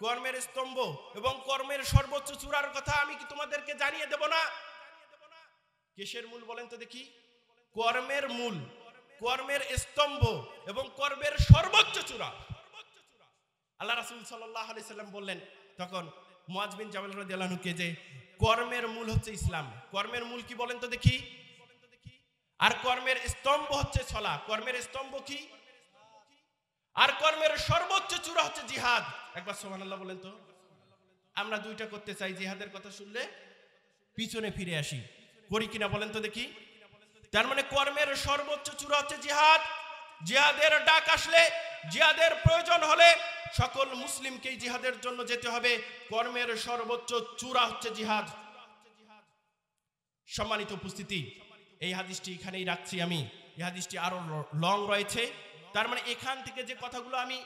কর্মের স্তম্ভ এবং কর্মের সর্বোচ্চ চূড়ার কথা আমি কি তোমাদেরকে জানিয়ে দেব না? কিসের মূল বলেন তো দেখি? কর্মের মূল, কর্মের স্তম্ভ এবং কর্মের সর্বোচ্চ চূড়া। আল্লাহ রাসূল সাল্লাল্লাহু আলাইহি সাল্লাম বললেন তখন মুআজ বিন জাবাল রাদিয়াল্লাহু আনহুকে যে কর্মের মূল হচ্ছে ইসলাম। কর্মের মূল কি বলেন তো দেখি? আর কর্মের স্তম্ভ হচ্ছে সালাত। কর্মের স্তম্ভ কি? আর কর্মের সর্বোচ্চ চূড়া হচ্ছে জিহাদ। একবার সুবহানাল্লাহ বলেন তো। আমরা 2টা করতে চাই, জিহাদের কথা শুনলে পিছনে ফিরে আসি, করি কিনা বলেন তো দেখি? তার মানে কর্মের সর্বোচ্চ চূড়া হচ্ছে জিহাদ। জিহাদের ডাক আসলে, জিহাদের প্রয়োজন হলে সকল মুসলিমকেই জিহাদের জন্য যেতে হবে। কর্মের সর্বোচ্চ চূড়া হচ্ছে জিহাদ। সম্মানিত উপস্থিতি, এই হাদিসটি এখানেই রাখছি আমি। এই হাদিসটি আরো লং রয়েছে। তার মানে এখান থেকে যে কথাগুলো আমি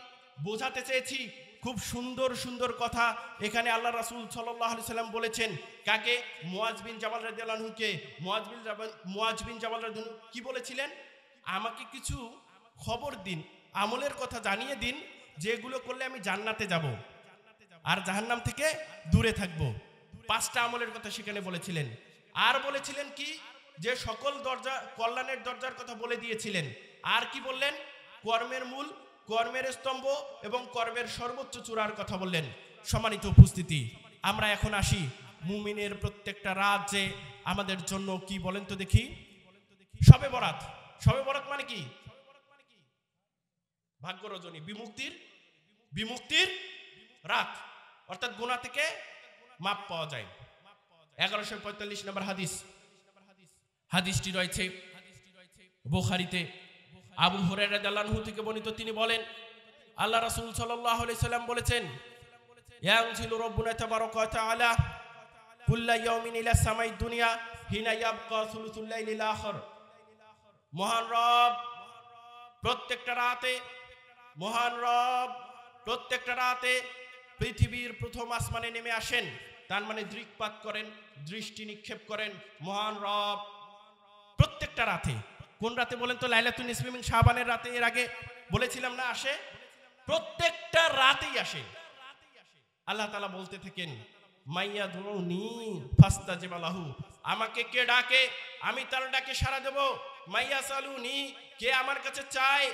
বোঝাতে চেয়েছি, খুব সুন্দর সুন্দর কথা এখানে আল্লাহ রাসূল সাল্লাল্লাহু আলাইহি সাল্লাম বলেছেন। কাকে? মুআজ বিন জাবাল রাদিয়াল্লাহু আনহুকে। মুআজ বিন জাবাল রাদিয়াল্লাহু আনহু কি বলেছিলেন? আমাকে কিছু খবর দিন, আমলের কথা জানিয়ে দিন, যেগুলো করলে আমি জান্নাতে যাব আর জাহান্নাম থেকে দূরে থাকব। 5টা আমলের কথা সেখানে বলেছিলেন। আর বলেছিলেন কি? যে সকল দরজা, কল্যাণের দরজার কথা বলে দিয়েছিলেন। আর কি বললেন? কর্মের মূল, কর্মের স্তম্ভ এবং কর্মের সর্বোচ্চ চূড়ার কথা বললেন। সম্মানিত উপস্থিতি, আমরা এখন আসি মুমিনের প্রত্যেকটা রাত যে আমাদের জন্য কি বলেন তো দেখি। শবে বরাত। শবে বরাত মানে কি? ভাগ্য রজনী, বিমুক্তির রাত, অর্থাৎ গুনাহ থেকে মাপ পাওয়া যায়। 1145 নম্বর হাদিস। হাদিসটি রয়েছে বুখারীতে। আবু হুরায়রা রাদিয়াল্লাহু আনহু থেকে বর্ণিত, তিনি বলেন আল্লাহ রাসূল সাল্লাল্লাহু আলাইহি সাল্লাম বলেছেন, ইয়ানজিলু রাব্বুনা তাবারাকা ওয়া তাআলা কুল্লা ইয়াউমিন ইলা সামাই দুনিয়া হিনা ইয়াবকা সুলুসুল লাইলিল আখির। মহান রব প্রত্যেকটা রাতে পৃথিবীর প্রথম আসমানে নেমে আসেন। তার মানে দৃকপাত করেন, দৃষ্টি নিক্ষেপ করেন মহান রব প্রত্যেকটা রাতে। কোন রাতে বলেন তো? লাইলাতুন নিসফি মিন শাবানের রাতে। এর আগে বলেছিলাম না আসে? প্রত্যেকটা রাতেই আসে। আল্লাহ তাআলা বলতে থাকেন, মাইয়া দুনি ফাস্তাজিব লাহু, আমাকে কে ডাকে আমি তার ডাকে সাড়া দেব। মাইয়া সালুনি, কে আমার কাছে চায়,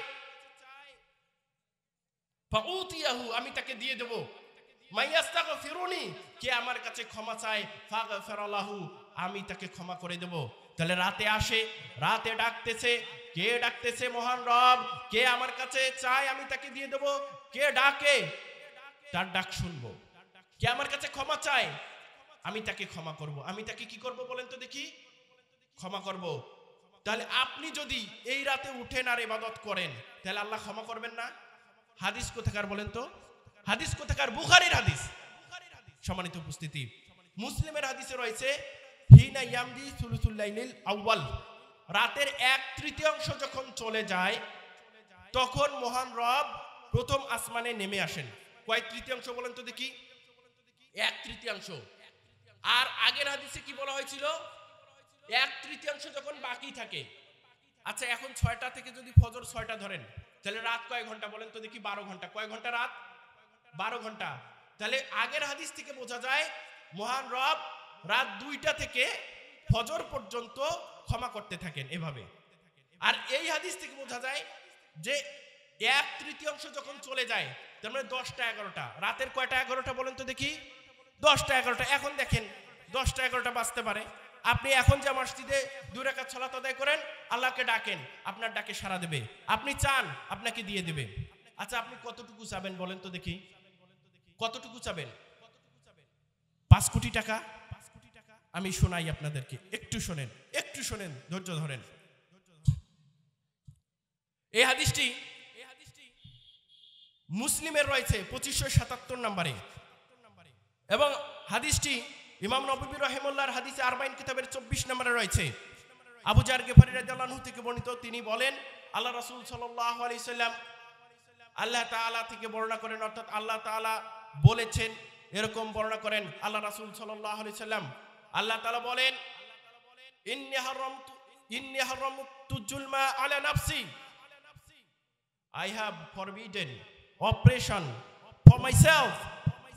ফাউতিয়াহু, আমি তাকে দিয়ে দেব। মাইয়াস্তাগফিরুনি, কে আমার কাছে ক্ষমা চায়, ফাগফির লাহু, আমি তাকে ক্ষমা করে দেব। তাহলে রাতে আসে, রাতে ডাকতেছে। কে ডাকতেছে? মহান রব। কে আমার কাছে চায়, আমি তাকে দিয়ে দেব। কে ডাকে, তার ডাক শুনবো। কে আমার কাছে ক্ষমা চায়, আমি তাকে ক্ষমা করব। আমি তাকে কি করব বলেন তো দেখি? ক্ষমা করব। তাহলে আপনি যদি এই রাতে উঠেন আর ইবাদত করেন, তাহলে আল্লাহ ক্ষমা করবেন না? হাদিস কোথাকার বলেন তো? হাদিস কোথাকার? বুখারীর হাদিস। সম্মানিত উপস্থিতি, মুসলিমের হাদিসে রয়েছে, হিনা ইয়ামদি সুলুসুল লাইলিল আউয়াল, রাতের 1/3 যখন চলে যায় তখন মহান রব প্রথম আসমানে নেমে আসেন। কয় তৃতীয়াংশ বলেন তো দেখি? 1/3। আর আগের হাদিসে কি বলা হয়েছিল? 1/3 যখন বাকি থাকে। আচ্ছা, এখন 6টা থেকে যদি ফজর 6টা ধরেন, তাহলে রাত কয় ঘন্টা বলেন তো দেখি? 12 ঘন্টা। কয় ঘন্টা রাত? 12 ঘন্টা। তাহলে আগের হাদিস থেকে বোঝা যায় মহান রব রাত 2টা থেকে ফজর পর্যন্ত ক্ষমা করতে থাকেন এভাবে। আর এই হাদিস থেকে বোঝা যায় যে 1/3 যখন চলে যায়, তার মানে 10টা 11টা। রাতের কয়টা 11টা বলেন তো দেখি? 10টা 11টা। এখন দেখেন 10টা 11টা বাজতে পারে। আপনি এখন যে মসজিদে 2 রাকাত সালাত আদায় করেন, আল্লাহকে ডাকেন, আপনার ডাকে সাড়া দেবে। আপনি চান, আপনাকে দিয়ে দেবে। আচ্ছা, আপনি কতটুকু চাবেন বলেন তো দেখি? কতটুকু চাবেন? 5 কোটি টাকা? আমি শোনাই আপনাদেরকে, একটু শোনেন, ধৈর্য ধরেন। এই হাদিসটি মুসলিমের রয়েছে 2577 নম্বরে, এবং হাদিসটি ইমাম নববী রাহিমাহুল্লাহর হাদিসে 40 কিতাবের 24 নম্বরে রয়েছে। আবু জার গিফারী রাদিয়াল্লাহু আনহু থেকে বর্ণিত, তিনি বলেন আল্লাহ রাসূল সাল্লাল্লাহু আলাইহি সাল্লাম আল্লাহ তাআলা থেকে বর্ণনা করেন, অর্থাৎ আল্লাহ তাআলা বলেছেন, এরকম বর্ণনা করেন আল্লাহ রাসূল সাল্লাল্লাহু আলাইহি সাল্লাম। আল্লাহ তাআলা বলেন, ইন্নী হারামতু যুলমা আলা নাফসি, I have forbidden oppression for myself.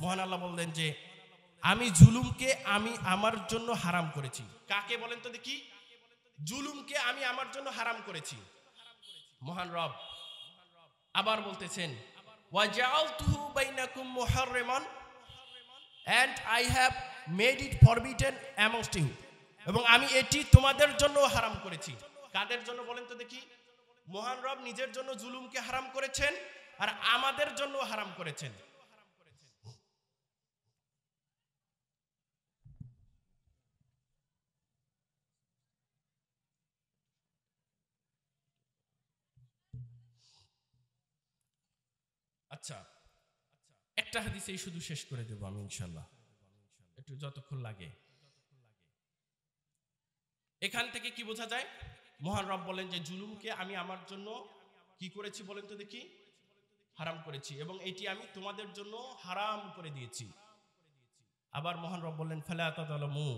মহান আল্লাহ বললেন যে আমি জুলুমকে আমি আমার জন্য হারাম করেছি। কাকে বলেন তো দেখি? জুলুমকে আমি আমার জন্য হারাম করেছি। মহান রব আবার বলতেছেন, ওয়াজআলতুহু বাইনাকুম মুহাররামান, and I have made it forbidden amongst you, এবং আমি এটি তোমাদের জন্য হারাম করেছি। কাদের জন্য বলেন তো দেখি? মহান রব নিজের জন্য জুলুমকে হারাম করেছেন আর আমাদের জন্য হারাম করেছেন। আচ্ছা, একটা হাদিসেই শুধু শেষ করে দেব আমি ইনশাআল্লাহ, একটু যতক্ষণ লাগে। এখান থেকে কি বোঝা যায়? মহান রব বলেন যে জুলুমকে আমি আমার জন্য কি করেছি বলেন তো দেখি? হারাম করেছি, এবং এটি আমি তোমাদের জন্য হারাম করে দিয়েছি। আবার মহান রব বললেন, ফালা তাযালামু,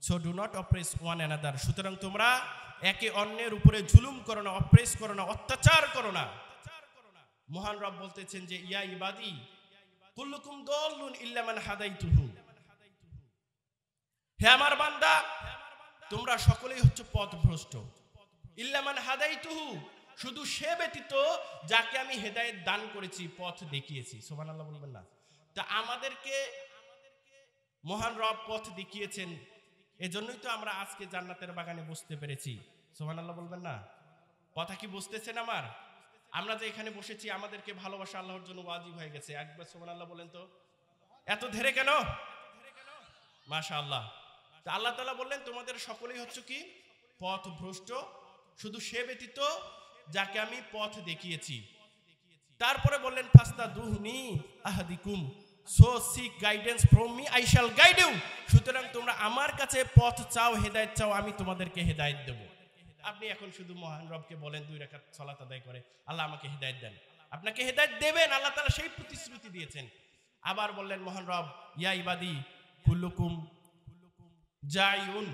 so do not oppress one another, সুতরাং তোমরা একে অন্যের উপরে জুলুম করো না, অপ্রেস করো না, অত্যাচার করো না। মহান রব বলতেছেন যে ইয়া ইবাদি কুল্লুকুম দাল্লুন ইল্লা মান হাদাইতুহু, হে আমার বান্দা তোমরা সকলেই হচ্ছে পথভ্রষ্ট। ইল্লা মান হাদাইতুহু, শুধু সে ব্যতীত যাকে আমি হেদায়েত দান করেছি, পথ দেখিয়েছি। সুবহানাল্লাহ বলবেন না? তা আমাদেরকে মহান রব পথ দেখিয়েছেন, এজন্যই তো আমরা আজকে জান্নাতের বাগানে বসতে পেরেছি। সুবহানাল্লাহ বলবেন না? কথা কি বুঝতেছেন আমার? আমরা যে এখানে বসেছি, আমাদেরকে ভালোবাসা আল্লাহর জন্য ওয়াজিব হয়ে গেছে। একবার সুবহানাল্লাহ বলেন তো। এত ধীরে কেন? মাশাআল্লাহ। তা আল্লাহ তাআলা বললেন তোমাদের সকলেই হচ্ছে কি পথ ভ্রষ্ট, শুধু সে ব্যতীত যাকে আমি পথ দেখিয়েছি। তারপরে বললেন ফাস্তাদুহনি আহাদিকুম, so seek guidance from me, I shall guide you. সুতরাং তোমরা আমার কাছে পথ চাও, হেদায়েত চাও, আমি তোমাদেরকে হেদায়েত দেব। আপনি এখন শুধু মহান রবকে বলেন 2 রাকাত সালাত আদায় করে, আল্লাহ আমাকে হেদায়েত দেন। আপনাকে হেদায়েত দেবেন, আল্লাহ তাআলা সেই প্রতিশ্রুতি দিয়েছেন। আবার বললেন মহান রব, ইয়া ইবাদি কুল্লুকুম জাইউন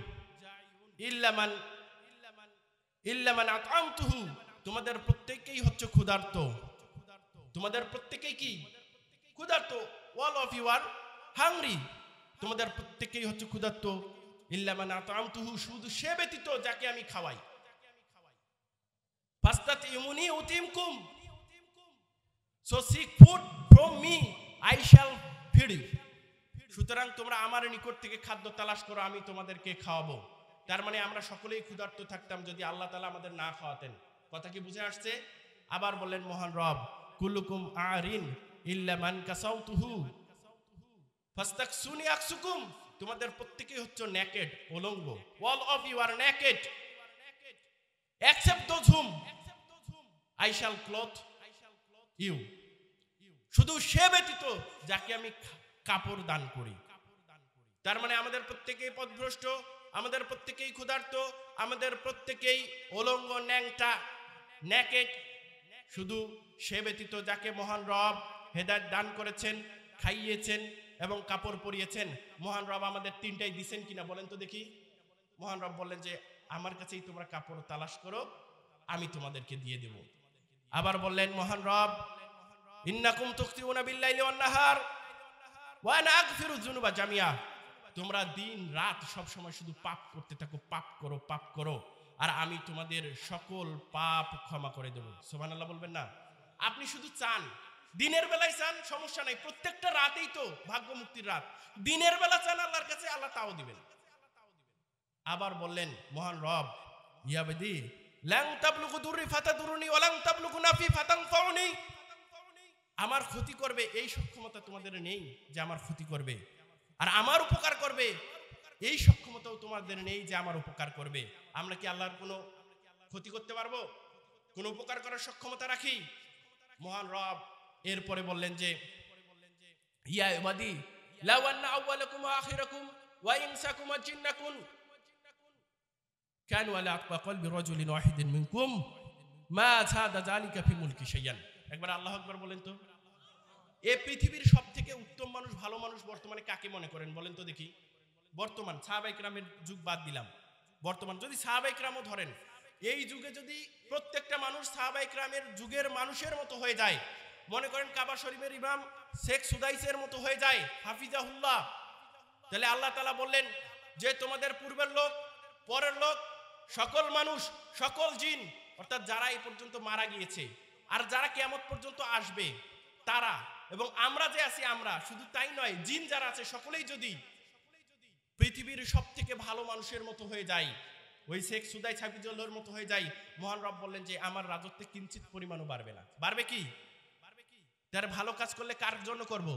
ইল্লামান আতআমতুহু, তোমাদের প্রত্যেককেই হচ্ছে ক্ষুধার্ত। তোমাদের প্রত্যেককেই কি ক্ষুধার্ত? All of you are hungry. তোমাদের প্রত্যেককেই হচ্ছে ক্ষুধার্ত। ইল্লামান আতআমতুহু, শুধু সে ব্যতীত যাকে আমি খাওয়াই। ফাস্তাতিমুনি উতিমকুম, so seek food from me, I shall feed you. সুতরাং তোমরা আমার নিকট থেকে খাদ্য তালাশ করো, আমি তোমাদেরকে খাওয়াবো। তার মানে আমরা সকলেই ক্ষুধার্ত থাকতাম যদি আল্লাহ তাআলা আমাদের না খাওয়াতেন। কথা কি বুঝে আসছে? আবার বললেন মহান রব, কুল্লুকুম আরিন ইল্লা মান কাসাউতুহু ফাস্তাকসুনি আকসুকুম, তোমাদের প্রত্যেকেই হচ্ছে নেকেড, উলঙ্গ। All of you are naked except those whom I shall cloth you, শুধু সে ব্যতীত যাকে আমি কাপড় দান করি। তার মানে আমাদের প্রত্যেকেই পথভ্রষ্ট, আমাদের প্রত্যেকেই ক্ষুধার্ত, আমাদের প্রত্যেকেই উলঙ্গ, ন্যাংটা, নেকেড, শুধু সে ব্যতীত যাকে মহান রব হেদায়েত দান করেছেন, খাইয়েছেন এবং কাপড় পরিয়েছেন। মহান রব আমাদের তিনটাই দিছেন কিনা বলেন তো দেখি। মহান রব বললেন যে আমার কাছেই তোমরা কাপড় তালাশ করো, আমি তোমাদেরকে দিয়ে দেব। আবার বললেন মহান রব, ইন্নাকুম তুখতিউনা বিল্লাইলি ওয়ান নাহার ওয়া আনা আগফিরু যুনুবা জামিয়া, তোমরা দিন রাত সব সময় শুধু পাপ করতে থাকো, পাপ করো, পাপ করো, আর আমি তোমাদের সকল পাপ ক্ষমা করে দেব। সুবহানাল্লাহ বলবেন না? আপনি শুধু চান, দিনের বেলায় চান সমস্যা নাই, প্রত্যেকটা রাতেই তো ভাগ্য মুক্তির রাত। দিনের বেলা চান আল্লাহর কাছে, আল্লাহ তাও দিবেন। আবার বললেন মহান রব, ইয়াবাদি লাং তাবলুগু দুররি ফাতাদুরুনি ওয়া লাং তাবলুগু নাফি ফাতানফাউনি, আমার ক্ষতি করবে এই সক্ষমতা তোমাদের নেই যে আমার ক্ষতি করবে, আর আমার উপকার করবে এই সক্ষমতাও তোমাদের নেই যে আমার উপকার করবে। আমরা কি আল্লাহর কোনো ক্ষতি করতে পারবো? কোনো উপকার করার সক্ষমতা রাখি? মহান রব এরপরে বললেন যে ইয়া ইবাদি লাউ আন্না আউওয়ালাকুম ওয়া আখিরাকুম ওয়া ইনসাকুম ওয়া জিন্নাকুম কানু আলা আতকা কলবি রাজুলিন ওয়াহিদিন মিনকুম মা যাদা যালিকা ফি মুলকি শাইয়ান। একবার আল্লাহু আকবার বলেন তো। এই পৃথিবীর সবথেকে উত্তম মানুষ, ভালো মানুষ বর্তমানে কাকে মনে করেন বলেন তো দেখি? বর্তমান সাহাবায়ে কেরামের যুগ বাদ দিলাম, বর্তমান যদি সাহাবায়ে কেরামও ধরেন, এই যুগে যদি প্রত্যেকটা মানুষ সাহাবায়ে কেরামের যুগের মানুষের মতো হয়ে যায়, মনে করেন কাবা শরীফের ইমাম শেখ সুদাইসের মতো হয়ে যায় হাফিজাহুল্লাহ, তাহলে আল্লাহ তাআলা বললেন যে তোমাদের পূর্বের লোক, পরের লোক, সকল মানুষ, সকল জিন, অর্থাৎ যারা এই পর্যন্ত মারা গিয়েছে আর যারা কিয়ামত পর্যন্ত আসবে তারা, এবং আমরা যে আছি আমরা, শুধু তাই নয়, জিন যারা আছে সকলেই যদি পৃথিবীর সবথেকে ভালো মানুষের মতো হয়ে যায়, ওই শেখ সুদাই হাফিজুল্লাহর মতো হয়ে যায়, মহান রব বললেন যে আমার রাজত্বে কিঞ্চিত পরিমাণও বাড়বে না। বাড়বে কি? তার ভালো কাজ করলে কার জন্য করব?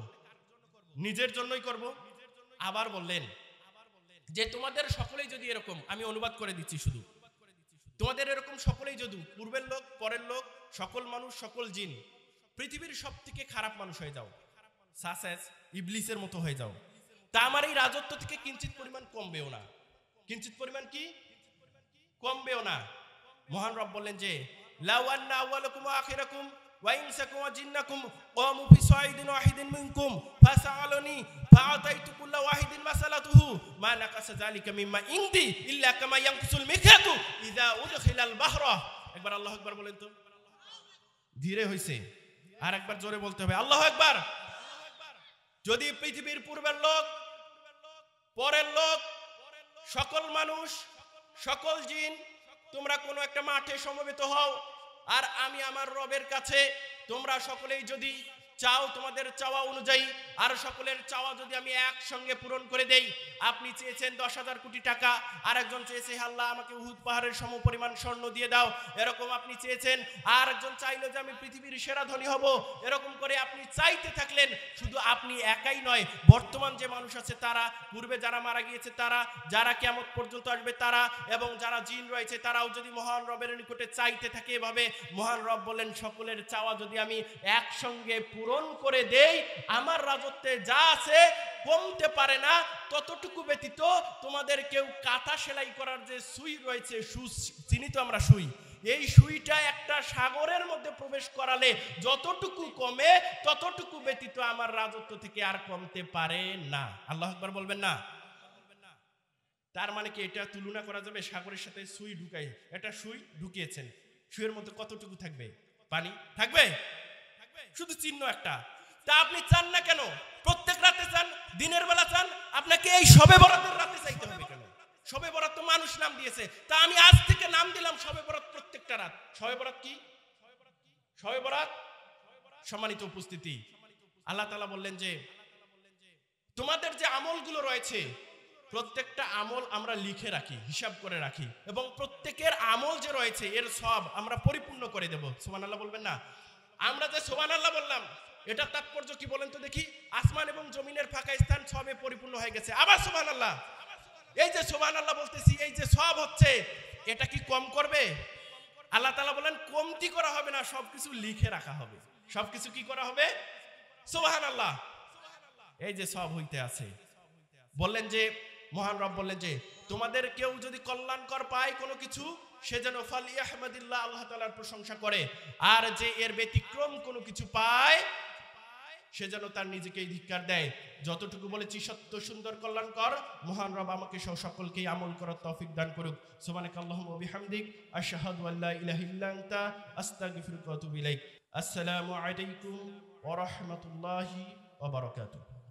নিজের জন্যই করব। আবার বললেন যে তোমাদের সকলেই যদি এরকম, আমি অনুবাদ করে দিচ্ছি শুধু, তোমাদের এরকম সকলেই যদি পূর্বের লোক, পরের লোক, সকল মানুষ, সকল জিন পৃথিবীর সব থেকে খারাপ মানুষ হয়ে যাও, সাসেস ইবলিসের মতো হয়ে যাও, তা আমার এই রাজত্ব থেকে কিঞ্চিত পরিমাণ কমবেও না। কিঞ্চিত পরিমাণ কি? কমবেও না। মহান রব বললেন যে লাউ আন্না আউওয়ালাকুম ওয়া আখিরাকুম ওয়া ইনসাকুম ওয়া জিন্নাকুম ক্বামু ফি সাইদিন ওয়াহিদিন মিনকুম ফাসআলুনি ফাআতাইতু কুল্লা ওয়াহিদিন মাসালাতুহু মা নাকাসা যালিকা মিম্মা ইনদি ইল্লা কামা ইয়ানকুসুল মিখাতু ইযা উদখিলাল বাহরা। একবার আল্লাহু আকবার বলেন তো। ধীরে হইছে, আর একবার জোরে বলতে হবে আল্লাহু আকবার। যদি পৃথিবীর পূর্বের লোক, পরের লোক, সকল মানুষ, সকল জিন তোমরা কোনো একটা মাঠে সমবেত হও, আর আমি আমার রবের কাছে তোমরা সকলেই যদি চাও তোমাদের চাওয়া অনুযায়ী আর সকলের চাওয়া যদি আমি একসঙ্গে পূরণ করে দেই, আপনি চেয়েছেন 10,000 কোটি টাকা, আর একজন চেয়েছে আল্লাহ আমাকে উহুদ পাহাড়ের সমপরিমাণ স্বর্ণ দিয়ে দাও, এরকম আপনি চেয়েছেন, আর একজন চাইলো যে আমি পৃথিবীর সেরা ধনী হব, এরকম করে আপনি চাইতে থাকলেন। শুধু আপনি একাই নয়, বর্তমান যে মানুষ আছে তারা, পূর্বে যারা মারা গিয়েছে তারা, যারা কিয়ামত পর্যন্ত আসবে তারা, এবং যারা জিন রয়েছে তারাও যদি মহান রবের নিকটে চাইতে থাকে এভাবে, মহান রব বলেন সকলের চাওয়া যদি আমি একসঙ্গে পূরণ করে দেই, আমার রাজত্বে যা আছে কমতে পারে না। ততটুকু ব্যতীত তোমাদের কেউ কাঁথা সেলাই করার যে সুই রয়েছে, চিনি তো আমরা সুই, এই সুইটা একটা সাগরের মধ্যে প্রবেশ করালে যতটুকু কমে ততটুকু ব্যতীত আমার রাজত্ব থেকে আর কমতে পারে না। আল্লাহু আকবার বলবেন না? তার মানে কি এটা তুলনা করা যাবে সাগরের সাথে সুই ঢুকাই? এটা সুই ঢুকিয়েছেন, সুইয়ের মধ্যে কতটুকু থাকবে? পানি থাকবে? শুধু চিহ্ন একটা। তা আপনি চান না কেন? প্রত্যেক রাতে চান, দিনের বেলা চান, আপনাকে এই শবে বরাতের রাতে চাইতে হবে কেন? শবে বরাত তো মানুষ নাম দিয়েছে, তা আমি আজ থেকে নাম দিলাম শবে বরাত প্রত্যেকটা রাত। শবে বরাত কি? শবে বরাত সম্মানিত উপস্থিতি, আল্লাহ তাআলা বললেন যে তোমাদের যে আমলগুলো রয়েছে প্রত্যেকটা আমল আমরা লিখে রাখি, হিসাব করে রাখি, এবং প্রত্যেকের আমল যে রয়েছে এর সব আমরা পরিপূর্ণ করে দেব। সুবহানাল্লাহ বলবেন না? আমরা যে সুবহানাল্লাহ বললাম এটা তাৎপর্য কি বলেন তো দেখি? আসমান এবং জমিনের ফাঁকা স্থান সবে পরিপূর্ণ হয়ে গেছে। আবার সুবহানাল্লাহ, এই যে সুবহানাল্লাহ বলতেছি, এই যে সব হচ্ছে, এটা কি কম করবে? আল্লাহ তাআলা বলেন কমতি করা হবে না, সবকিছু লিখে রাখা হবে। সবকিছু কি করা হবে? সুবহানাল্লাহ, এই যে সব হইতে আছে। বললেন যে মহান রব বললেন যে তোমাদের কেউ যদি কল্যাণকর পায় কোনো কিছু, সে যেন ফালিয়াহমাদিল্লাহ, আল্লাহ তাআলার প্রশংসা করে, আর যে এর ব্যতিক্রম কোনো কিছু পায় সে যেন তার নিজেকেই ধিক্কার দেয়। যতটুকু বলেছি সত্য সুন্দর কল্যাণকর, মহান রব আমাকে সহ সকলকেই আমল করার তৌফিক দান করুক। সুবহানাকাল্লাহুম্মা ওয়া বিহামদিক, আশহাদু আল্লা ইলাহা ইল্লা আনতা, আস্তাগফিরুকা ওয়া আতুবু ইলাইক। আসসালামু আলাইকুম ওয়া রাহমাতুল্লাহি ওয়া বারাকাতুহু।